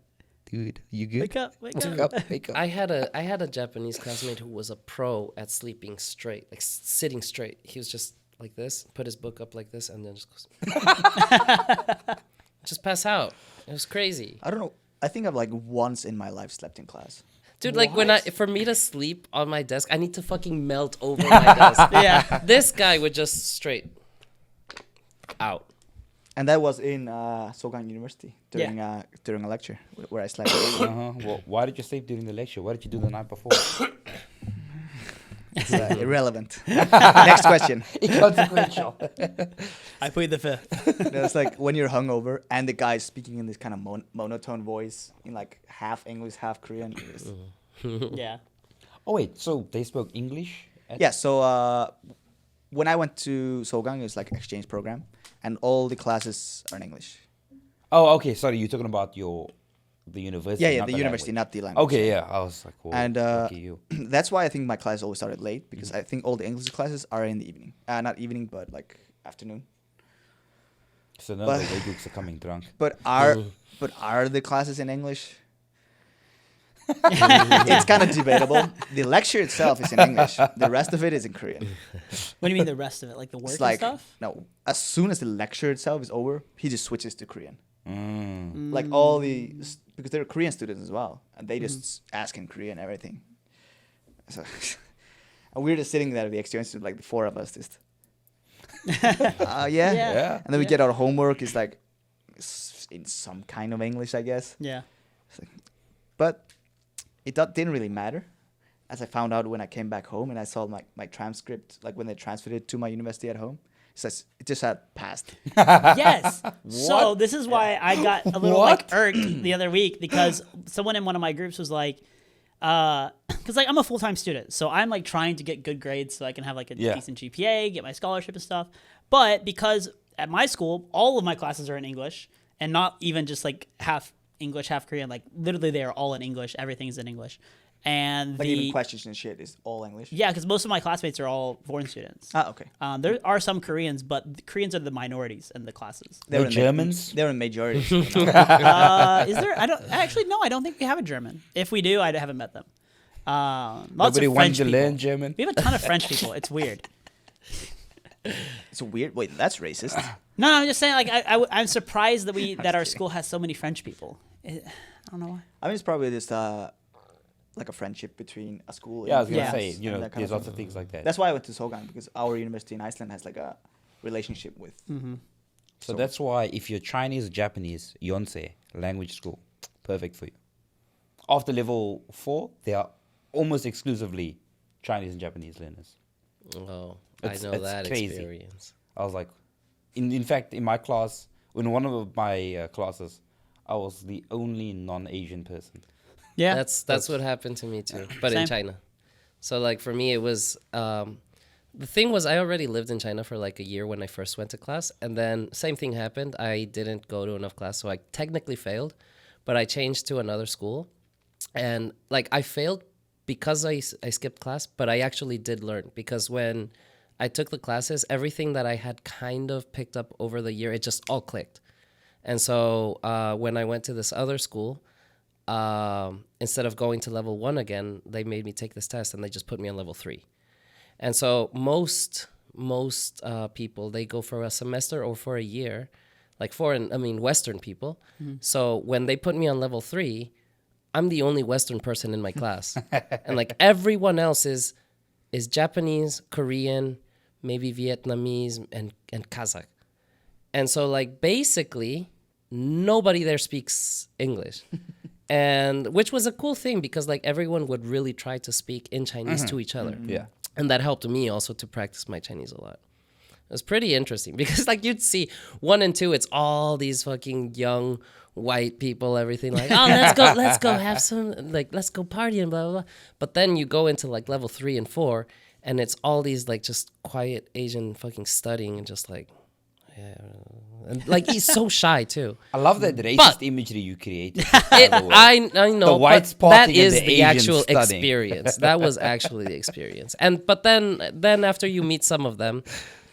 dude, you good? Wake up, wake Wake up. up, wake up. I had a Japanese classmate who was a pro at sleeping straight, like sitting straight. He was just like this, put his book up like this, and then just goes, just pass out. It was crazy, I don't know. I think I've like once in my life slept in class. dude. Like for me to sleep on my desk, I need to fucking melt over my desk. Yeah. This guy would just straight out. And that was in Sogang University during a lecture where I slept. Well, why did you sleep during the lecture? What did you do the night before? It's irrelevant. Next question. Inconsequential. I plead the fifth. It's like when you're hungover and the guy's speaking in this kind of monotone voice in like half English, half Korean. Yeah. Oh wait, so they spoke English? Yeah. So when I went to Sogang, it was like exchange program, and all the classes are in English. Oh, okay. Sorry, you're talking about the university. Yeah, not the university, language. not the language. Okay, yeah. I was like, well, And lucky you. that's why I think my class always started late because I think all the English classes are in the evening. Not evening, but like afternoon. So now But- the Weigooks are coming drunk. But are the classes in English? It's kind of debatable. The lecture itself is in English. The rest of it is in Korean. What do you mean the rest of it? Like the work It's like and stuff? no. As soon as the lecture itself is over, he just switches to Korean. Mm. Like all the because they're Korean students as well, and they just ask in Korean everything. So, and we're just sitting there at the exchange student, like the four of us, just yeah. Yeah. And then we Yeah. get our homework. It's like in some kind of English, I guess. Yeah. But it didn't really matter, as I found out when I came back home and I saw my transcript, like when they transferred it to my university at home. It says it just had passed. Yes. So this is why I got a little like What? irked the other week because someone in one of my groups was like, because like I'm a full-time student, so I'm like trying to get good grades so I can have like a Yeah. decent GPA, get my scholarship and stuff. But because at my school, all of my classes are in English and not even just like half English, half Korean. Like literally, they are all in English. Everything's in English, and Like even questions and shit is all English. yeah, because most of my classmates are all foreign students. Ah, okay. There are some Koreans, but the Koreans are the minorities in the classes. They're No in Germans? They're in majority. Is there? I don't actually. No, I don't think we have a German. If we do, I haven't met them. Lots Nobody of wanted French to people. learn German. We have a ton of French people. It's weird. It's weird. Wait, that's racist. No, I'm just saying. Like, I'm surprised that our school has so many French people. I don't know why. I mean, it's probably just like a friendship between a school. Yeah, I was gonna Yeah. say, and you know, that kind there's of lots of things like that. That's why I went to Sogang, because our university in Iceland has like a relationship with. So that's why if you're Chinese or Japanese, Yonsei, language school, perfect for you. After level 4, they are almost exclusively Chinese and Japanese learners. Oh, It's- I know it's that crazy. experience. I was like, in fact, in my class, in one of my classes, I was the only non-Asian person. Yeah, That's what happened to me too, but Same. in China. So like for me, it was the thing was I already lived in China for like a year when I first went to class, and then same thing happened. I didn't go to enough class, so I technically failed, but I changed to another school, and like I failed because I skipped class, but I actually did learn because when I took the classes, everything that I had kind of picked up over the year, it just all clicked. And so when I went to this other school, instead of going to level 1 again, they made me take this test and they just put me on level 3. And so most people, they go for a semester or for a year, like Western people. So when they put me on level 3, I'm the only Western person in my class. And like everyone else is Japanese, Korean, maybe Vietnamese and Kazakh. And so like basically nobody there speaks English. And which was a cool thing because like everyone would really try to speak in Chinese to each other. Yeah. And that helped me also to practice my Chinese a lot. It was pretty interesting because like you'd see 1 and 2, it's all these fucking young white people, everything like, oh, let's go have some, like, let's go party and blah, blah, blah. But then you go into like level 3 and 4 and it's all these like just quiet Asian fucking studying and just like, yeah. And like he's so shy too. I love that racist imagery you created. I know, The whites but that partying and is the the Asians actual studying. experience. That was actually the experience. But then after you meet some of them,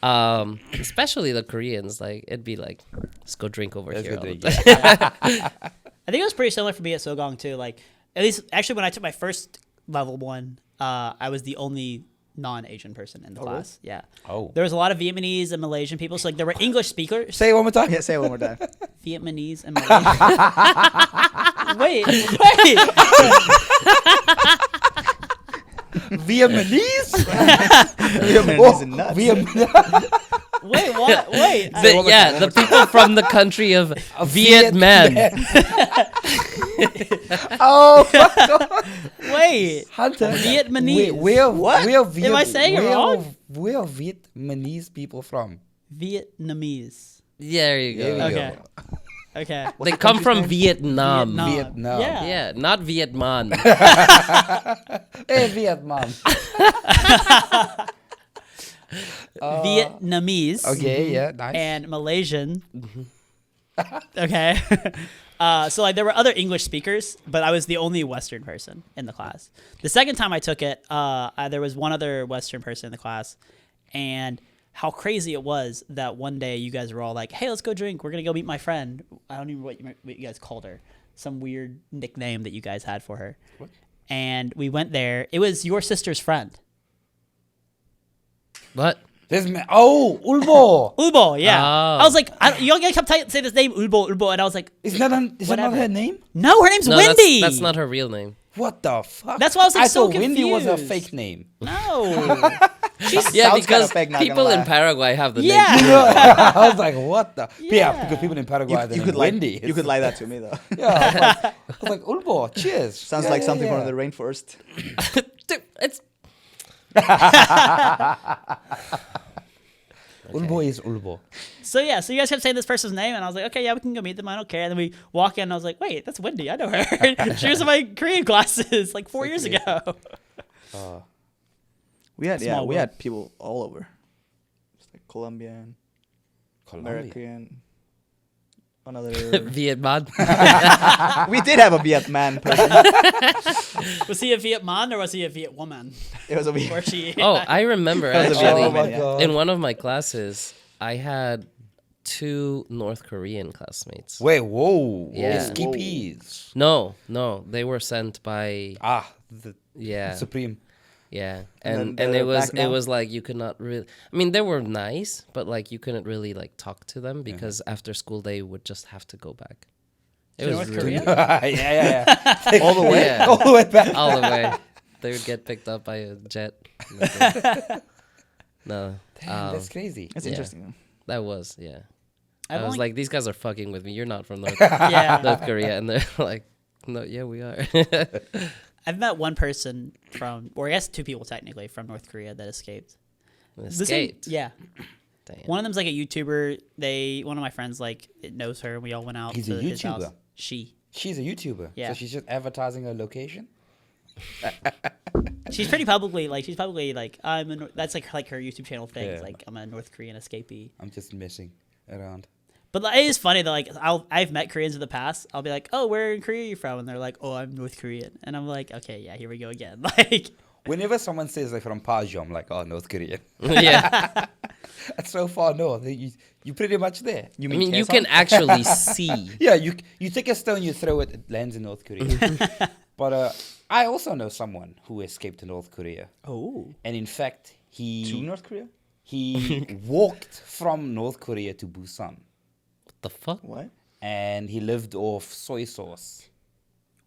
especially the Koreans, like it'd be like, let's go drink over Let's here. go all the drink, time. I think it was pretty similar for me at Sogong too. Like at least actually when I took my first level 1, I was the only non-Asian person in the class. Yeah. Oh. There was a lot of Vietnamese and Malaysian people. So like there were English speakers. Say it one more time. Yeah, say it one more time. Vietnamese and Malaysian. wait. Vietnamese? Vietnamese and nuts. Wait, what? Wait. The people from the country of Vietnam. Oh, my God. Wait. Hunter. Vietnamese. Where Am I saying it wrong? Where are Vietnamese people from? Vietnamese. There you go. There we Okay. go. Okay. They come from Vietnam. Vietnam. Yeah. Yeah, not Vietnam. Hey, Vietnam. Vietnamese. Okay, yeah, nice. And Malaysian. Okay. So like there were other English speakers, but I was the only Western person in the class. The second time I took it, there was one other Western person in the class, and how crazy it was that one day you guys were all like, "Hey, let's go drink. We're gonna go meet my friend." I don't even know what you guys called her. Some weird nickname that you guys had for her. What? And we went there. It was your sister's friend. What? This man. Oh, Ulbo. Ulbo, yeah. Oh. I was like, you kept saying this name, Ulbo, and I was like, Is that not Whatever. her name? no, her name's No, Wendy. that's not her real name. What the fuck? That's why I was, like, I so thought Wendy was a confused. fake name. No. Yeah, Sounds kinda because fake, not gonna people in lie. Paraguay have the name. Yeah. I was like, what the? Yeah, Yeah. because people in Paraguay have the You name could lie. Wendy. You could lie that to me though. Yeah, I was like, Ulbo, cheers. Sounds Yeah, like yeah, something yeah. from the rainforest. Dude, it's Ulbo is Ulbo. So yeah, so you guys kept saying this person's name, and I was like, okay, yeah, we can go meet them. I don't care. And then we walk in, and I was like, wait, that's Wendy. I know her. She was in my Korean classes like 4 years ago. We had Small we world. had people all over. It's like Colombian, Colombia. American, another. Vietnam. We did have a Vietnam person. Was he a Viet Man or was he a Viet woman? It was a Or Viet. she? Oh, I remember That was a actually. Vietnam, Oh my yeah. god. In one of my classes, I had 2 North Korean classmates. Wait, whoa. Yeah. Skippies. No, they were sent by The yeah, Supreme. yeah, And and then it they're was back now? like you could not really. I mean, they were nice, but like you couldn't really like talk to them because after school they would just have to go back. It To was North really Korea? yeah. All the way. Yeah. All the way back. all the way. They would get picked up by a jet. No, Damn, that's crazy. That's Yeah. interesting. that was yeah. I've I was only- like, these guys are fucking with me. You're not from North yeah. North Korea, and they're like, no, yeah, we are. I've met one person from, or I guess 2 people technically from North Korea that escaped. The same- Escaped. yeah. Damn. One of them's like a YouTuber. One of my friends like knows her, and we all went out He's to a his house. YouTuber? She. She's a YouTuber. Yeah. So she's just advertising her location? She's pretty publicly like I'm a that's like her YouTube channel thing. It's Yeah. like I'm a North Korean escapee. I'm just messing around. But like, it is funny that like I've met Koreans in the past. I'll be like, oh, where in Korea are you from? And they're like, oh, I'm North Korean. And I'm like, okay, yeah, here we go again. Like, Whenever someone says they're from Paju, I'm like, oh, North Korea. Yeah, That's so far north. You're pretty much there. You I mean, you Kaesong? can actually see. Yeah, you take a stone, you throw it, it lands in North Korea. But I also know someone who escaped to North Korea. oh, And in fact, to he North Korea. walked from North Korea to Busan. What the fuck? What? And he lived off soy sauce.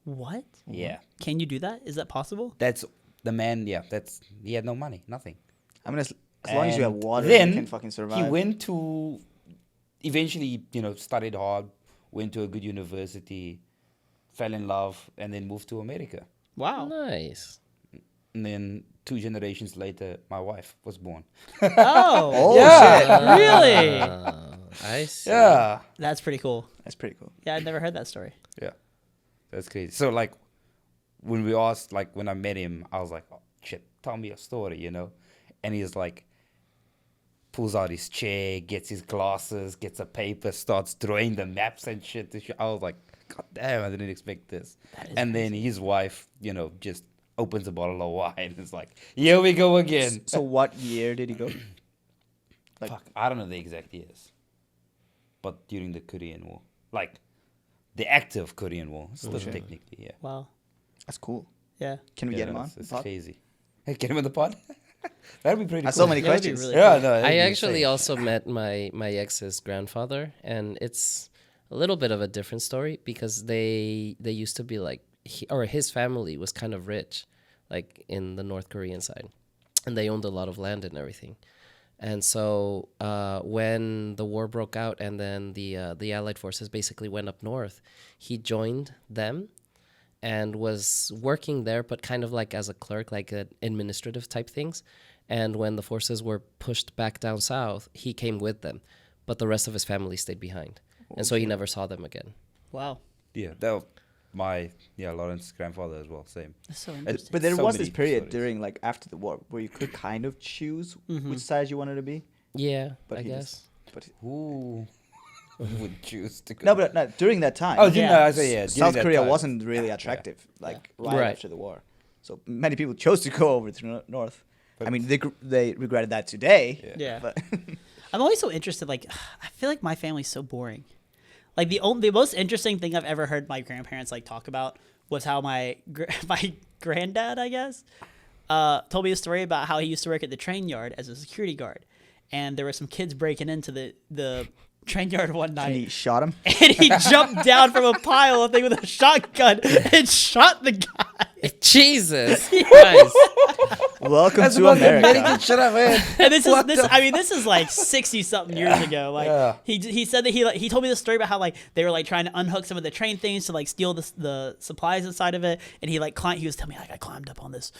what? Yeah. Can you do that? Is that possible? That's the man, yeah, he had no money, nothing. I mean, as long as you have And water, then you can fucking survive. he went to, eventually, studied hard, went to a good university, fell in love, and then moved to America. Wow. Nice. And then 2 generations later, my wife was born. Oh, Oh Yeah. shit! really? I see. Yeah. That's pretty cool. That's pretty cool. Yeah, I'd never heard that story. Yeah. That's crazy. So, like, when we asked, like, when I met him, I was like, oh, shit, tell me a story, And he's like, pulls out his chair, gets his glasses, gets a paper, starts drawing the maps and shit. I was like, God damn, I didn't expect this. And then his wife, just opens a bottle of wine and is like, here we go again. So what year did he go? Like, Fuck, I don't know the exact years. But during the Korean War. Like, the active Korean War. Still shit. technically, yeah. Wow. that's cool. Yeah. Can we Yeah, get him on? It's Pod? crazy. Hey, get him on the pod? That'd be pretty That's cool. so many That would be questions. really Yeah, cool. no, that'd I be actually insane. also met my ex's grandfather, and it's a little bit of a different story because they used to be like his family was kind of rich, like in the North Korean side, and they owned a lot of land and everything. And so when the war broke out, and then the Allied forces basically went up north, he joined them and was working there, but kind of like as a clerk, like administrative type things. And when the forces were pushed back down south, he came with them, but the rest of his family stayed behind. And so he never saw them again. Wow. Yeah, that was my Lawrence's grandfather as well. Same. That's so It's- interesting. But there so was many this period stories. during like after the war where you could kind of choose which side you wanted to be. Yeah, But I he guess. just- But Who would choose to go? no, but no, during that time. Oh, didn't Yeah. I say, yeah. during South that Korea time. wasn't really attractive, like right Right. after the war. So many people chose to go over to north. I mean, they regretted that today. Yeah. But I'm always so interested. Like, I feel like my family's so boring. Like the most interesting thing I've ever heard my grandparents like talk about was how my granddad, I guess, told me a story about how he used to work at the train yard as a security guard, and there were some kids breaking into the train yard one night. and he shot him. And he jumped down from a pile of thing with a shotgun and shot the guy. Jesus Christ. Welcome That's to the most America. American shit I've heard. And this What is this. the I mean, this is like 60-something years ago. Like Yeah. he said that he told me the story about how like they were like trying to unhook some of the train things to like steal the supplies inside of it, and he was telling me like I climbed up on this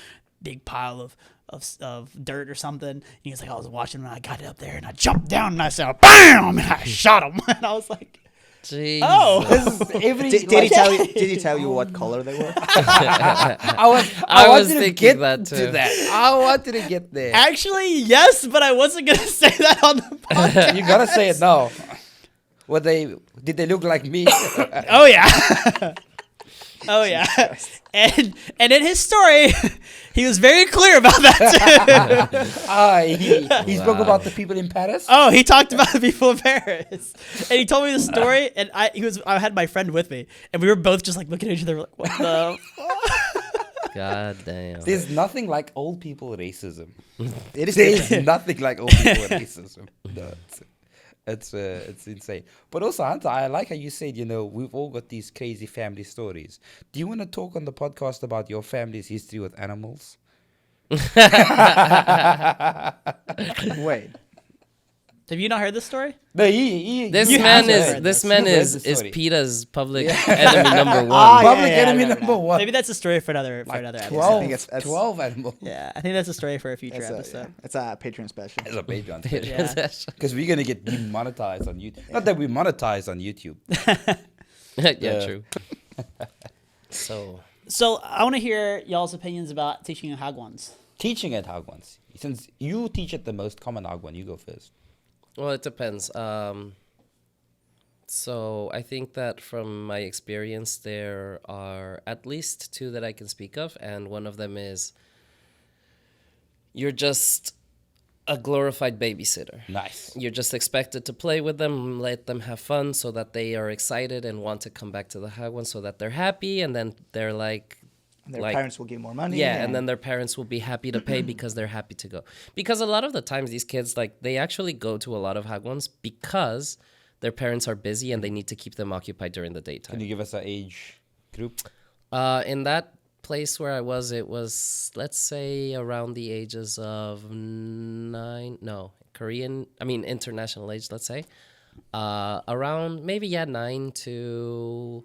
big pile of dirt or something. And he was like, I was watching and I got it up there and I jumped down and I said BAM and I shot him. And I was like, Jeez. oh. This is every. Did he tell you? Did he tell you what color they were? I was wanted to thinking get that to too. that. I wanted to get there. Actually, yes, but I wasn't gonna say that on the podcast. You gotta say it now. Did they look like me? Oh yeah. Oh yeah. And in his story, he was very clear about that too. He spoke about the people in Paris. Oh, he talked about the people in Paris, and he told me the story. And I had my friend with me, and we were both just like looking at each other like, what the? God damn. There's nothing like old people racism. It is. There's nothing like old people racism. No, it's insane. But also, Hunter, I like how you said, we've all got these crazy family stories. Do you want to talk on the podcast about your family's history with animals? Wait. Have you not heard this story? No, This you man have is heard this this. man You've read is the story. PETA's public enemy number one. Ah, yeah, Public yeah, enemy I number one. Maybe that's a story for another I episode. think that's- 12 animals. Yeah, I think that's a story for a future episode. It's a Patreon special. As a Patreon. Yeah. Because we're going to get demonetized on YouTube. Not that we monetize on YouTube. Yeah, true. So So I want to hear y'all's opinions about teaching in Hagwons. Teaching at Hagwons. Since you teach at the most common Hagwon, you go first. well, it depends. So I think that from my experience, there are at least two that I can speak of, and one of them is you're just a glorified babysitter. Nice. You're just expected to play with them, let them have fun so that they are excited and want to come back to the Hagwon so that they're happy, and then they're like, And their parents will give more money. yeah, and then their parents will be happy to pay because they're happy to go. Because a lot of the times these kids, like, they actually go to a lot of Hagwons because their parents are busy and they need to keep them occupied during the Can daytime. you give us an age group? In that place where I was, it was, let's say, around the ages of international age, let's say. Around maybe, 9 to,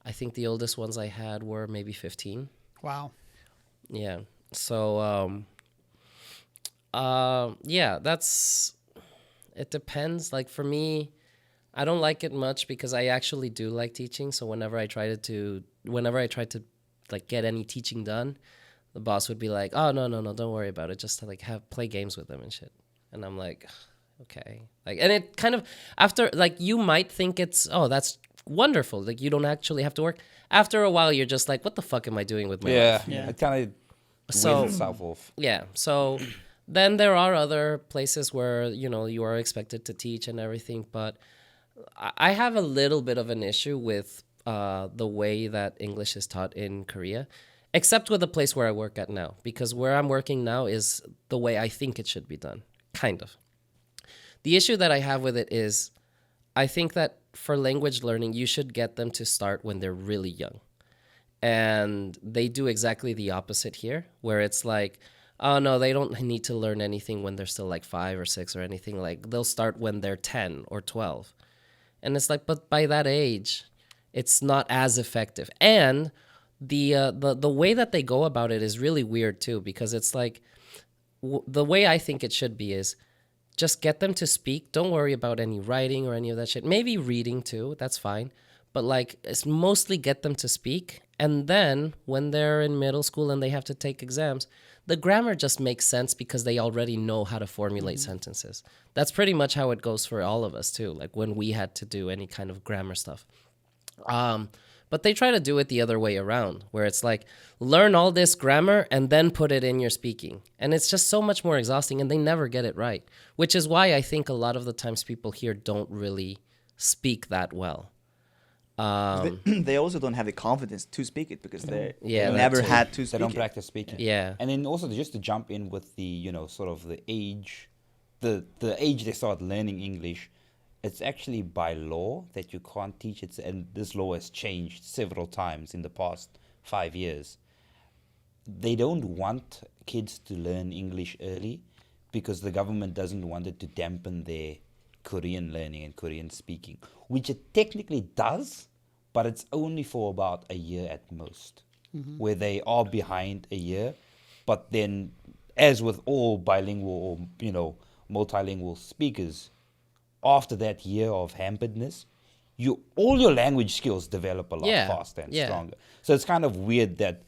I think the oldest ones I had were maybe 15. Wow. Yeah. So, it depends. Like for me, I don't like it much because I actually do like teaching. So whenever I tried to like get any teaching done, the boss would be like, "Oh, no, don't worry about it. Just like play games with them and shit." And I'm like, okay. Like, and it kind of, after, like, you might think that's wonderful. Like, you don't actually have to work. After a while, you're just like, what the fuck am I doing with my life? Yeah. It kind of So- wears itself off. Yeah. So then there are other places where, you are expected to teach and everything. But I have a little bit of an issue with the way that English is taught in Korea, except with the place where I work at now. Because where I'm working now is the way I think it should be done. Kind of. The issue that I have with it is I think that for language learning, you should get them to start when they're really young. And they do exactly the opposite here, where it's like, oh, no, they don't need to learn anything when they're still like 5 or 6 or anything. Like, they'll start when they're 10 or 12. And it's like, but by that age, it's not as effective. And the way that they go about it is really weird, too, because it's like, the way I think it should be is just get them to speak. Don't worry about any writing or any of that shit. Maybe reading too, that's fine. But like, it's mostly get them to speak. And then when they're in middle school and they have to take exams, the grammar just makes sense because they already know how to formulate sentences. That's pretty much how it goes for all of us too. Like when we had to do any kind of grammar stuff. But But they try to do it the other way around, where it's like, learn all this grammar and then put it in your speaking. And it's just so much more exhausting, and they never get it right, which is why I think a lot of the times people here don't really speak that well. They also don't have the confidence to speak it because they Yeah, that never too. had to They speak don't it. practice speaking. Yeah. And then also just to jump in with the, sort of the age, the age they start learning English, it's actually by law that you can't teach it. And this law has changed several times in the past 5 years. They don't want kids to learn English early because the government doesn't want it to dampen their Korean learning and Korean speaking, which it technically does, but it's only for about a year at most, where they are behind a year. But then, as with all bilingual or multilingual speakers, after that year of hamperedness, all your language skills develop a lot Yeah, faster and yeah. stronger. So it's kind of weird that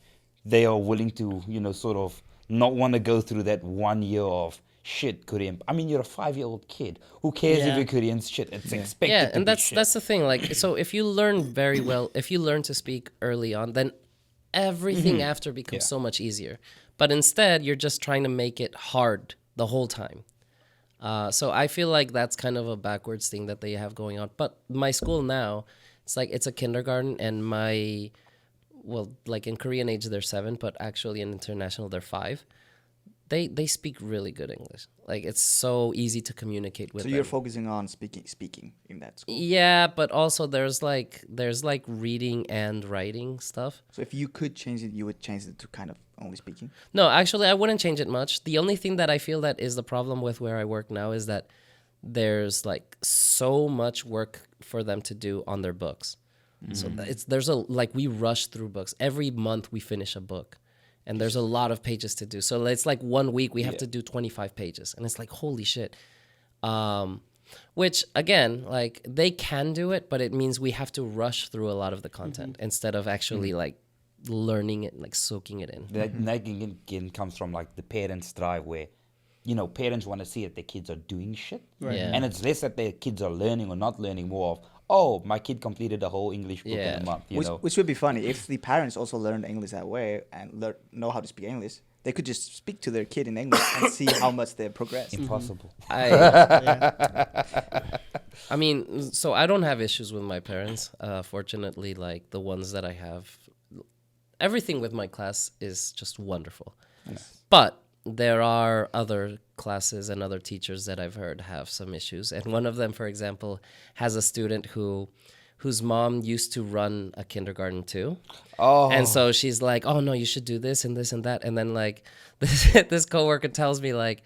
they are willing to, sort of not want to go through that 1 year of shit Korean. I mean, you're a 5-year-old kid. Who cares if Yeah. your Korean's shit? It's expected Yeah, to and be that's shit. that's the thing. Like, so if you learn very well, if you learn to speak early on, then everything after becomes Yeah. so much easier. But instead, you're just trying to make it hard the whole time. So I feel like that's kind of a backwards thing that they have going on. But my school now, it's a kindergarten, and like in Korean age they're 7, but actually in international they're 5. They speak really good English. Like, it's so easy to communicate with So them. you're focusing on speaking in that school. Yeah, but also there's like reading and writing stuff. So if you could change it, you would change it to kind of only speaking. No, actually I wouldn't change it much. The only thing that I feel that is the problem with where I work now is that there's like so much work for them to do on their books. So we rush through books. Every month we finish a book. And there's a lot of pages to do. So it's like 1 week we have to do 25 pages. And it's like, holy shit. Which, again, like, they can do it, but it means we have to rush through a lot of the content instead of actually, like, learning it and, like, soaking it in. That again comes from like the parents' drive, where parents want to see that their kids are doing shit, Right. Yeah. and it's less that their kids are learning or not learning, more of, oh, my kid completed a whole English book in Yeah. a month. Which would be funny if the parents also learned English that way and know how to speak English. They could just speak to their kid in English and see how much they progress. Impossible. I mean, so I don't have issues with my parents. Fortunately, like, the ones that I have, everything with my class is just wonderful. But there are other classes and other teachers that I've heard have some issues. And one of them, for example, has a student whose mom used to run a kindergarten too. Oh, And so she's like, oh, no, you should do this and this and that. And then, like, this coworker tells me, like,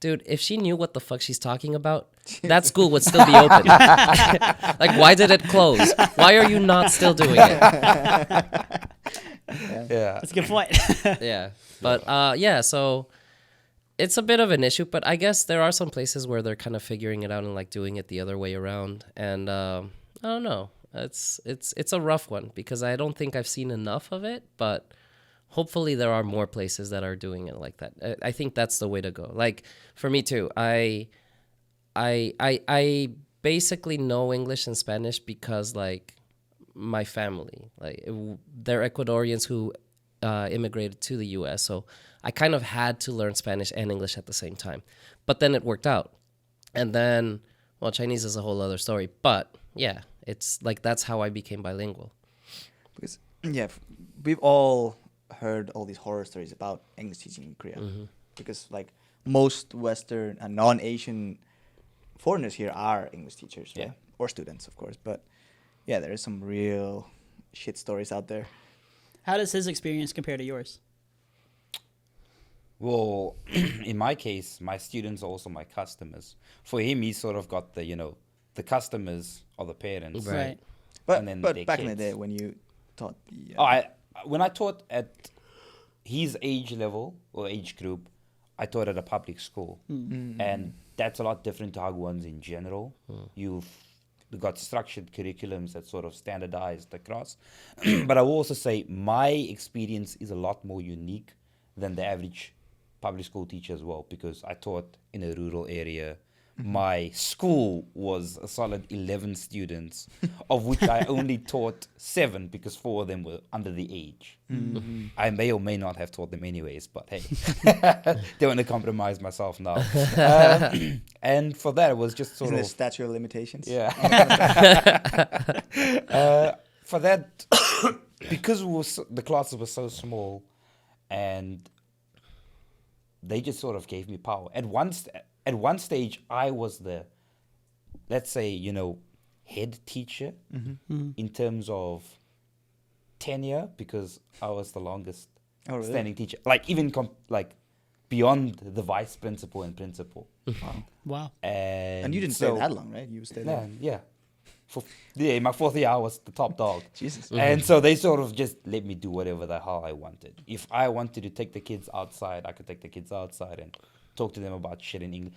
dude, if she knew what the fuck she's talking about, that school would still be open. Like, why did it close? Why are you not still doing it? yeah. That's a good point. Yeah. But, so it's a bit of an issue. But I guess there are some places where they're kind of figuring it out and, like, doing it the other way around. And I don't know. It's a rough one because I don't think I've seen enough of it, but hopefully there are more places that are doing it like that. I think that's the way to go. Like, for me too, I basically know English and Spanish because, like, my family, like, they're Ecuadorians who immigrated to the U.S., so I kind of had to learn Spanish and English at the same time. But then it worked out. And then, well, Chinese is a whole other story. But yeah, it's like that's how I became bilingual. Because we've all heard all these horror stories about English teaching in Korea. Because like most Western and non-Asian foreigners here are English teachers, right? Or students, of course. But yeah, there is some real shit stories out there. How does his experience compare to yours? Well, in my case, my students are also my customers. For him, he sort of got the customers are the parents. Right. But And then but their back in the kids. day when you taught the When I taught at his age level or age group, I taught at a public school, and that's a lot different to Hagwons in general. You've got structured curriculums that sort of standardized across. But I will also say my experience is a lot more unique than the average public school teacher as well, because I taught in a rural area. my school was a solid 11 students, of which I only taught 7 because 4 of them were under the age. I may or may not have taught them anyways, but hey, don't want to compromise myself now. And for that, it was just sort Isn't there of... statute of limitations? Yeah. For that, because the classes were so small, and they just sort of gave me power. At one stage, I was the, let's say, head teacher in terms of tenure, because I was the longest standing teacher. Like even beyond the vice principal and principal. Wow. And you didn't stay that long, right? You stayed there. Yeah. In my 4th year, I was the top dog. Jesus. And so they sort of just let me do whatever the hell I wanted. If I wanted to take the kids outside, I could take the kids outside and talk to them about shit in English.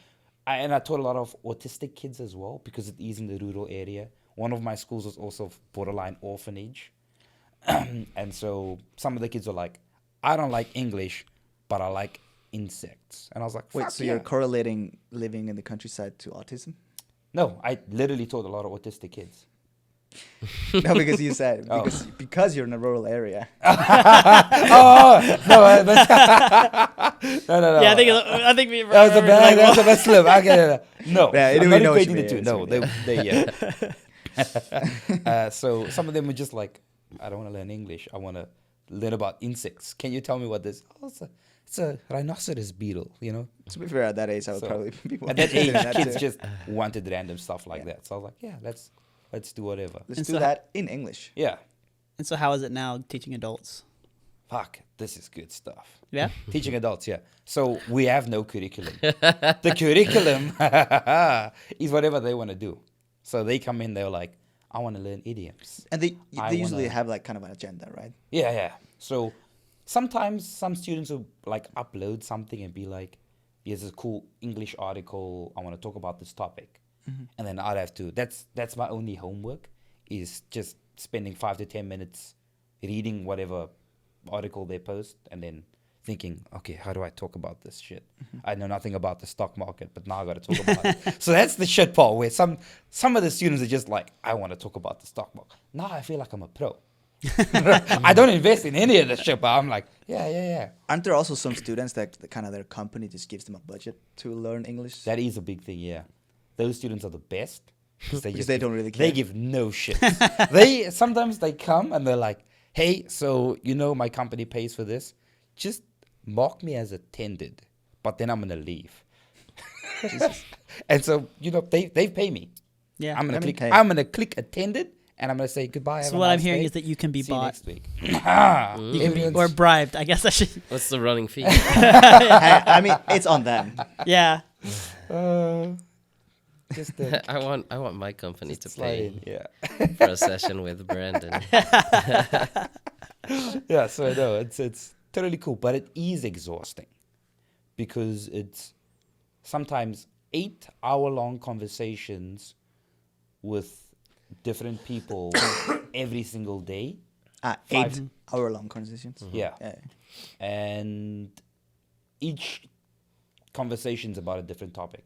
And I taught a lot of autistic kids as well, because it is in the rural area. One of my schools was also borderline orphanage. And so some of the kids were like, I don't like English, but I like insects. And I was like, Wait, so you're correlating living in the countryside to autism? No, I literally taught a lot of autistic kids. No, because you said because you're in a rural area. Oh no, no. Yeah, I think we. That was a bad slip. I get it. No, Yeah, I'm we not know what equating you the two. mean, No, it's yeah. So some of them were just like, I don't want to learn English. I want to learn about insects. Can you tell me what this? Oh, it's a rhinoceros beetle. To be fair, at that age, I would probably be more At that interested age, in that kids too. just wanted random stuff like that. So I was like, yeah, let's do whatever. Let's And do so- that in English. Yeah. And so, how is it now teaching adults? Fuck, this is good stuff. Yeah. Teaching adults, yeah. So we have no curriculum. The curriculum is whatever they want to do. So they come in, they're like, I want to learn idioms. And they I usually wanna- have like kind of an agenda, right? Yeah. So sometimes some students will like upload something and be like, here's a cool English article. I want to talk about this topic. And then I'd have to, that's my only homework, is just spending 5 to 10 minutes reading whatever article they post and then thinking, okay, how do I talk about this shit? I know nothing about the stock market, but now I got to talk about it. So that's the shit part where some of the students are just like, I want to talk about the stock market. Now I feel like I'm a pro. I don't invest in any of this shit, but I'm like, yeah. Aren't there also some students that kind of their company just gives them a budget to learn English? That is a big thing, yeah. Those students are the best. Because they don't really care. They give no shit. Sometimes they come and they're like, hey, so my company pays for this. Just mark me as attended, but then I'm gonna leave. And so they pay me. Yeah. I'm gonna hey. I'm gonna click attended, and I'm gonna say goodbye. So have a what I'm nice hearing day. is that you can be See you bought. next week. You can be, or bribed. I guess I should. What's the running fee? I mean, it's on them. Yeah. Just I want my company to slide pay in, yeah. for a session with Brandon. Yeah, so no, it's totally cool, but it is exhausting because it's sometimes 8-hour-long conversations with different people every single day. 8-hour-long conversations. Yeah, Yeah. and each conversation's about a different topic.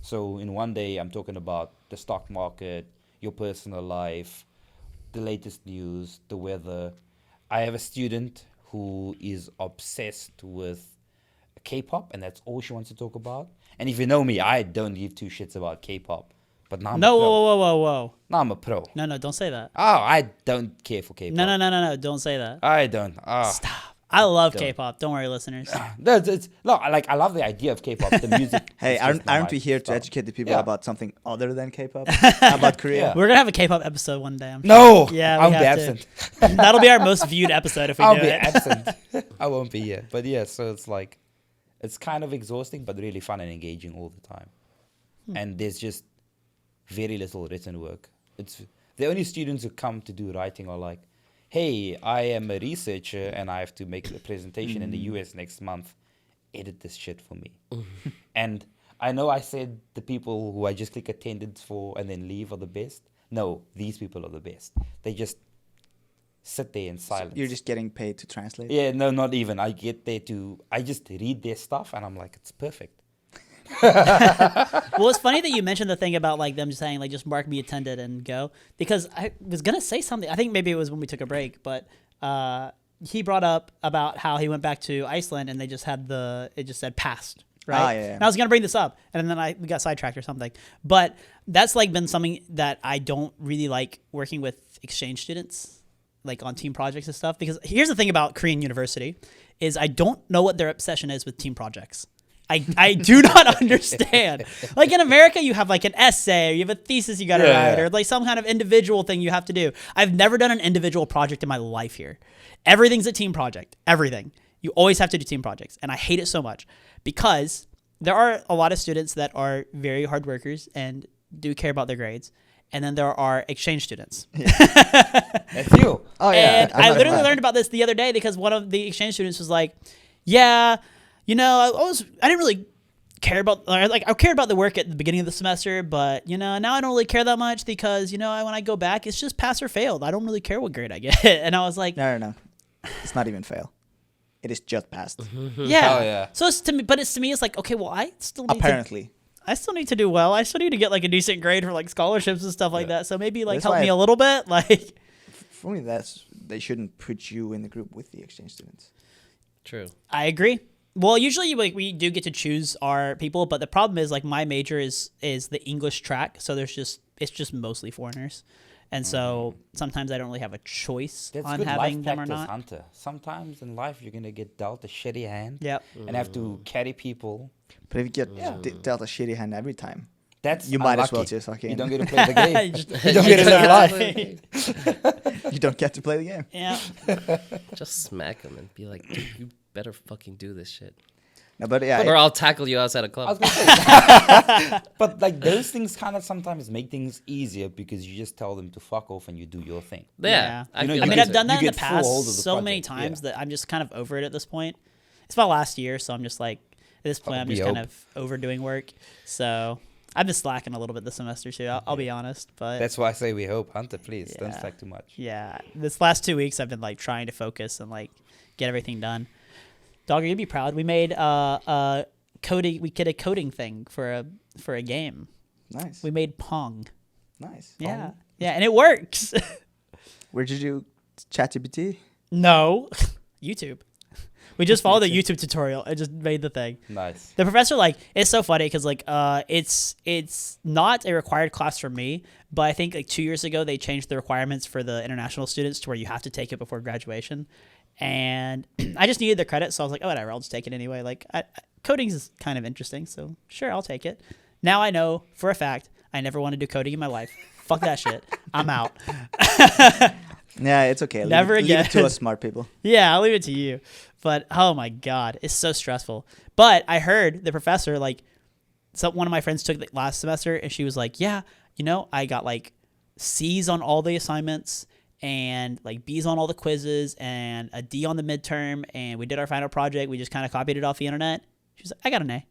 So in one day, I'm talking about the stock market, your personal life, the latest news, the weather. I have a student who is obsessed with K-pop, and that's all she wants to talk about. And if you know me, I don't give two shits about K-pop. But now I'm No, a pro. whoa. Now I'm a pro. No, don't say that. Oh, I don't care for K-pop. No, don't say that. I don't. Stop. I love Don't. K-pop. Don't worry, listeners. I love the idea of K-pop, the music. Hey, is just not aren't my we here to style. educate the people Yeah. about something other than K-pop? About Korea? Yeah. We're gonna have a K-pop episode one day. I'm sure. No, Yeah, I'll we be have absent. to. That'll be our most viewed episode if we I'll do be it. absent. I won't be here. But yeah, so it's like, it's kind of exhausting, but really fun and engaging all the time. And there's just very little written work. It's the only students who come to do writing are like, hey, I am a researcher and I have to make a presentation in the US next month. Edit this shit for me. And I know I said the people who I just click attendance for and then leave are the best. No, these people are the best. They just sit there in silence. You're just getting paid to translate? Yeah, no, not even. I get there I just read their stuff and I'm like, it's perfect. Well, it's funny that you mentioned the thing about like them just saying like just mark me attended and go, because I was gonna say something. I think maybe it was when we took a break, but he brought up about how he went back to Iceland and they just had it just said passed. Right. Ah, yeah. And I was gonna bring this up, and then we got sidetracked or something. But that's like been something that I don't really like working with exchange students, like on team projects and stuff. Because here's the thing about Korean university, is I don't know what their obsession is with team projects. I do not understand. Like in America, you have like an essay, or you have a thesis you got to write, or like some kind of individual thing you have to do. I've never done an individual project in my life here. Everything's a team project. Everything. You always have to do team projects, and I hate it so much because there are a lot of students that are very hard workers and do care about their grades, and then there are exchange students. That's you. Oh yeah. And I literally learned about this the other day because one of the exchange students was like, "Yeah, you know, I didn't really care about like I cared about the work at the beginning of the semester, but you know, now I don't really care that much because you know, when I go back, it's just pass or failed. I don't really care what grade I get." And I was like, No. It's not even fail. It is just passed. "Yeah." Oh, yeah. So it's to me, it's like, okay, well, I still need Apparently. I still need to do well. I still need to get like a decent grade for like scholarships and stuff like that. So maybe like That's help why me a little bit. Like, For me, they shouldn't put you in the group with the exchange students. True. I agree. Well, usually like we do get to choose our people, but the problem is like my major is the English track, so it's just mostly foreigners, and so sometimes I don't really have a choice That's on good having life them or practice, not. Hunter. Sometimes in life you're gonna get dealt a shitty hand. Yep. And have to carry people. But if you get dealt a shitty hand every time, That's you might as well unlucky. just fucking. You don't get to play the game. Just- You don't get to live life. You don't get to play the game. Yeah. Just smack them and be like, dude, you better fucking do this shit. No, but yeah, Or I'll tackle you outside a I club. was gonna say, but like those things kind of sometimes make things easier because you just tell them to fuck off and you do your thing. Yeah. I You know, feel I mean, get- I've done that you in the get full hold past of the so many project, times yeah. that I'm just kind of over it at this point. It's my last year, so I'm just like, at this point, I'm We just kind hope. of overdoing work. So I've been slacking a little bit this semester too. I'll be honest, but That's why I say we hope. Hunter, please don't Yeah. slack too much. yeah, this last 2 weeks I've been like trying to focus and like get everything done. Dog, you'd be proud. We made coding. We did a coding thing for a game. nice, We made Pong. nice. Yeah, yeah, and it works. Where did you ChatGPT? No, YouTube. We just followed the YouTube tutorial and just made the thing. Nice. The professor, like, it's so funny because, like, it's not a required class for me, but I think, like, 2 years ago, they changed the requirements for the international students to where you have to take it before graduation. And I just needed the credit, so I was like, oh, whatever, I'll just take it anyway. Like, coding is kind of interesting, so sure, I'll take it. Now I know for a fact I never want to do coding in my life. Fuck that shit. I'm out. Yeah, it's okay. Never leave it to again. us smart people. Yeah, I'll leave it to you. But oh my god, it's so stressful. But I heard the professor, like, one of my friends took it last semester, and she was like, "Yeah, you know, I got like C's on all the assignments, and like B's on all the quizzes, and a D on the midterm, and we did our final project. We just kind of copied it off the internet." She's like, "I got an A."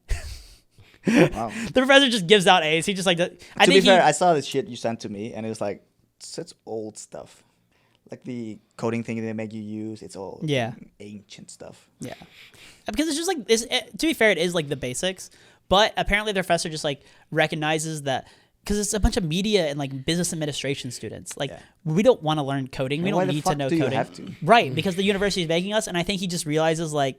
Wow. The professor just gives out A's. He just like, To be fair, I saw this shit you sent to me, and it was like such old stuff. Like the coding thing they make you use, it's all ancient stuff. Yeah, because it's just like this. To be fair, it is like the basics, but apparently the professor just like recognizes that because it's a bunch of media and like business administration students. Like we don't want to learn coding. We Why don't the need to fuck know do you coding, have to? right? Because the university is making us, and I think he just realizes like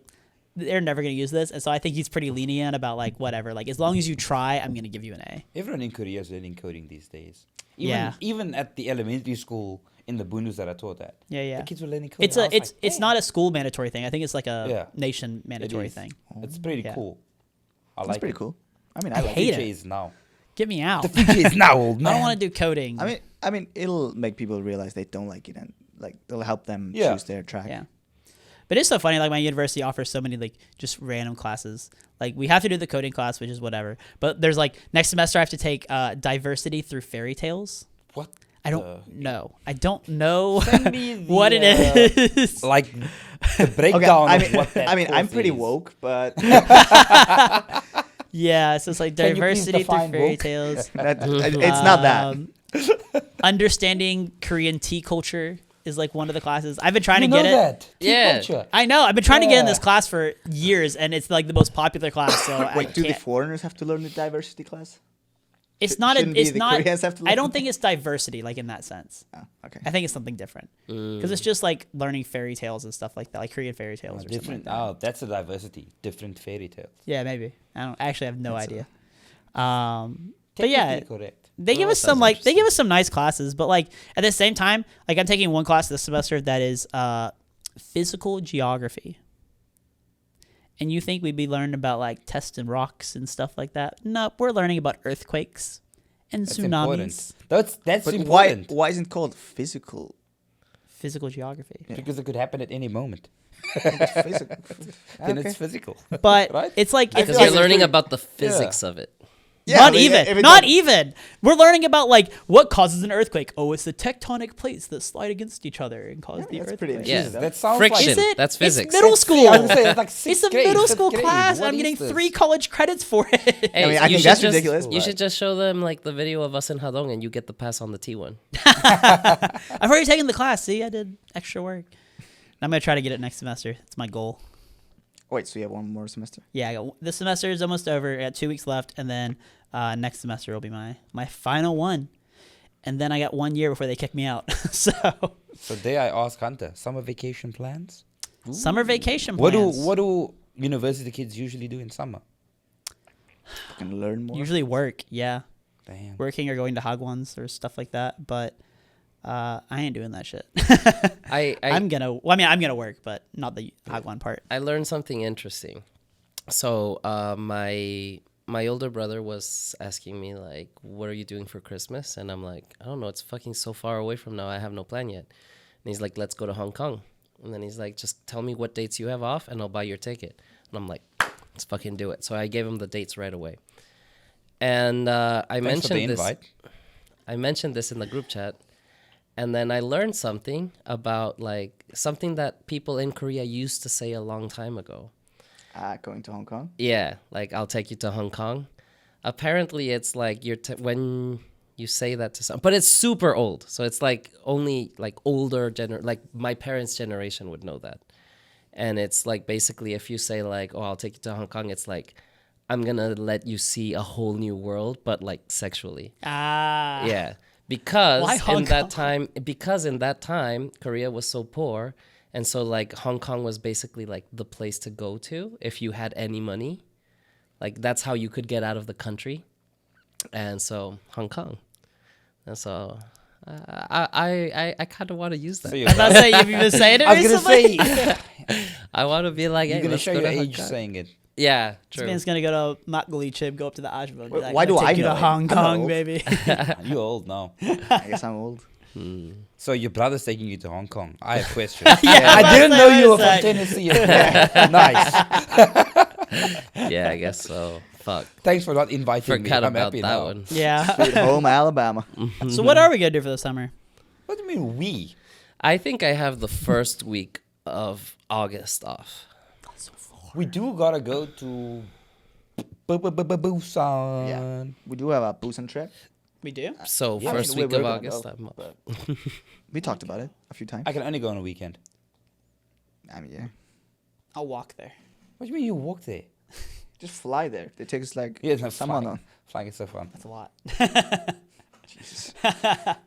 they're never going to use this, and so I think he's pretty lenient about like whatever. Like as long as you try, I'm going to give you an A. Everyone in Korea is learning coding these days. Even at the elementary school in the Bundus that I taught at. Yeah. The kids were learning coding. It's not a school mandatory thing. I think it's like a nation It mandatory is. thing. It's pretty Yeah. cool. I That's like pretty it. cool. I mean, I I like hate it. Future it. is now. Get me out. The future is now, old I man. don't want to do coding. I mean, it'll make people realize they don't like it, and like it'll help them Yeah. choose their track. Yeah. But it's so funny, like my university offers so many like just random classes. Like we have to do the coding class, which is whatever. But there's like next semester I have to take diversity through fairy tales. What? I don't know. I don't know Send me the, what it is. Like the Okay, breakdown I of mean, what that I mean, I'm course pretty is. woke, but Yeah, so it's like Can you please diversity through define fairy woke? tales. it's not that. Understanding Korean tea culture. is like one of the classes. I've been trying You to know get it. that. Yeah. Culture. I know. I've been trying to get in this Yeah. class for years, and it's like the most popular class. So I Wait, do the can't- foreigners have to learn the diversity class? it's not. shouldn't be It's the not. Koreans have to I learn don't think it's diversity like in that sense. Oh, okay. I think it's something different because it's just like learning fairy tales and stuff like that, like Korean fairy tales or something. Different. Like that. Oh, that's a diversity. Different fairy tales. Yeah, maybe. I don't. I actually have no idea. But yeah, Technically correct. they give Oh, us that some sounds like they give us some nice classes, but like at the same time, like I'm taking one class this semester that is physical geography. And you think we'd be learning about like testing rocks and stuff like that? Nope, we're learning about earthquakes and That's tsunamis. important. That's But important. why isn't it called physical? Physical geography. Because it could happen at any moment. Physical. Then Okay. it's physical. But Right? it's like Because feel you're like learning it's about the physics of it. not I mean, even. if it Not doesn't- even. We're learning about like what causes an earthquake. Oh, it's the tectonic plates that slide against each other and cause the that's pretty earthquake. Yeah. Jesus, that sounds Friction. Is it? That's physics. It's middle school. I was gonna say, it's like It's sixth a grade, middle fifth school grade. class, and What I'm is getting this? 3 college credits for it. Hey, I mean, I you think should that's just- ridiculous, You but- should just show them like the video of us in Hadong, and you get the pass on the T1. I've already taken the class. See, I did extra work. I'm gonna try to get it next semester. It's my goal. Wait, so you have one more semester? Yeah, this semester is almost over. I got 2 weeks left, and then next semester will be my final one. And then I got 1 year before they kick me out. So So there I ask Hunter, summer vacation plans? summer vacation What plans. do university kids usually do in summer? Fucking learn more. Usually work. Yeah, Damn. working or going to Hagwons or stuff like that. But I ain't doing that shit. I'm gonna. Well, I mean, I'm gonna work, but not the Hagwon part. I learned something interesting. So my older brother was asking me like, "What are you doing for Christmas?" And I'm like, "I don't know. It's fucking so far away from now. I have no plan yet." And he's like, "Let's go to Hong Kong." And then he's like, "Just tell me what dates you have off, and I'll buy your ticket." And I'm like, "Let's fucking do it." So I gave him the dates right away. And I Thanks for the mentioned this. invite. I mentioned this in the group chat, and then I learned something about like something that people in Korea used to say a long time ago. Going to Hong Kong. Yeah, like I'll take you to Hong Kong. Apparently, it's like when you say that to someone, but it's super old. So it's like only like older like my parents' generation would know that. And it's like basically if you say like, "Oh, I'll take you to Hong Kong," it's like I'm gonna let you see a whole new world, but like sexually. Ah. Yeah, because Why Hong in that time Korea was so poor, and so like Hong Kong was basically like the place to go to if you had any money. Like that's how you could get out of the country, and so Hong Kong. And so I kind of want to use that. So I was about to say you've been saying it I was gonna recently. say I want to be like, you're hey, gonna let's show go your to Hong age Kong. saying it. Yeah, This true. man's gonna go to Makgali Chip, go up to the Asheville. and be Wait, like, why "I'm do gonna I take you know to it? Hong I'm Kong, old. baby?" You're old now. I guess I'm old. So your brother's taking you to Hong Kong. I have questions. Yeah, I didn't know you were wait a from sec. Tennessee. Nice. Yeah, I guess so. Fuck. Thanks for not inviting me. Forgot I'm about happy that now. one. Yeah. Sweet home Alabama. So what are we gonna do for the summer? What do you mean we? I think I have the first week of August off. We do gotta go to Busan. Yeah, we do have a Busan trip. We do. So Yeah, first we- week we're of gonna August, go, I'm off. but we talked about it a few times. I can only go on a weekend. I mean, yeah, I'll walk there. What do you mean you walk there? just fly there. It takes like Yeah, no, someone flying. on. Flying is so fun. That's a lot. Jesus.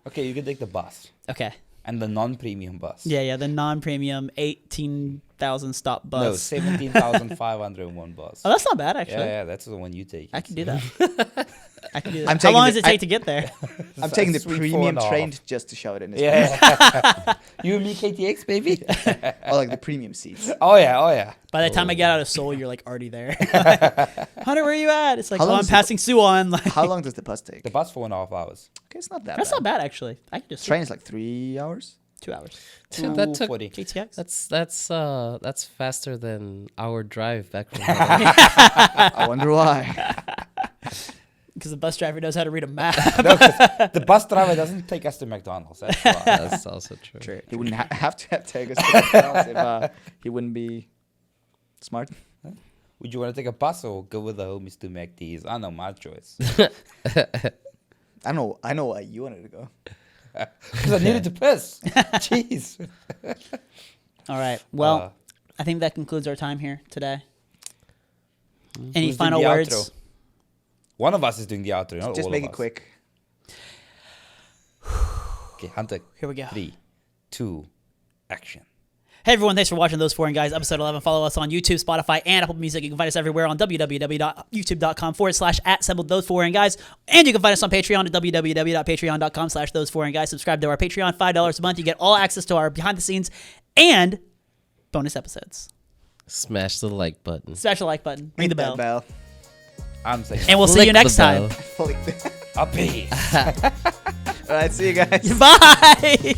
Okay, you can take the bus Okay. and the non-premium bus. Yeah. The non-premium 18,000 stop bus. No, 17,501 bus. Oh, that's not bad actually. Yeah, that's the one you take. I can do that. I can do that. I'm How taking long the- does it take to get there? I'm taking the Sweet premium 4.5. train just to show it in this. Yeah. You and me, KTX, baby. Or like the premium seats. Oh yeah. By the time I get out of Seoul, you're like already there. Hunter, where are you at? It's like, How oh, long I'm is it- passing Suwon. Like, How long does the bus take? The bus 4.5 hours. Okay, it's not that that's bad. not bad actually. I can just Train is like 3 hours. 2 hours. Dude, that took 2:40. KTX. that's faster than our drive back from home. I wonder why. Because the bus driver knows how to read a map. No, 'cause the bus driver doesn't take us to McDonald's. That's why. That's also true. True. He wouldn't have to take us to McDonald's if he wouldn't be smart. Would you want to take a bus or go with the homies to McD's? I know my choice. I know why you wanted to go. Because I needed to piss. Jeez. All right. Well, I think that concludes our time here today. Any Who's doing final the words? outro? One of us is doing the outro, not Just all make of it us. quick. Okay, Hunter. Here we go. 3, 2, action. Hey everyone, thanks for watching Those Foreign Guys, episode 11. Follow us on YouTube, Spotify, and Apple Music. You can find us everywhere on www.youtube.com/@those4guys. And you can find us on Patreon at www.patreon.com/those4guys. Subscribe to our Patreon, $5 a month. You get all access to our behind the scenes and bonus episodes. Smash the like button. Smash the like button, ring the That bell. I'm saying. And we'll see Flick you the next time. bell. All A peace. right, see you guys. Bye!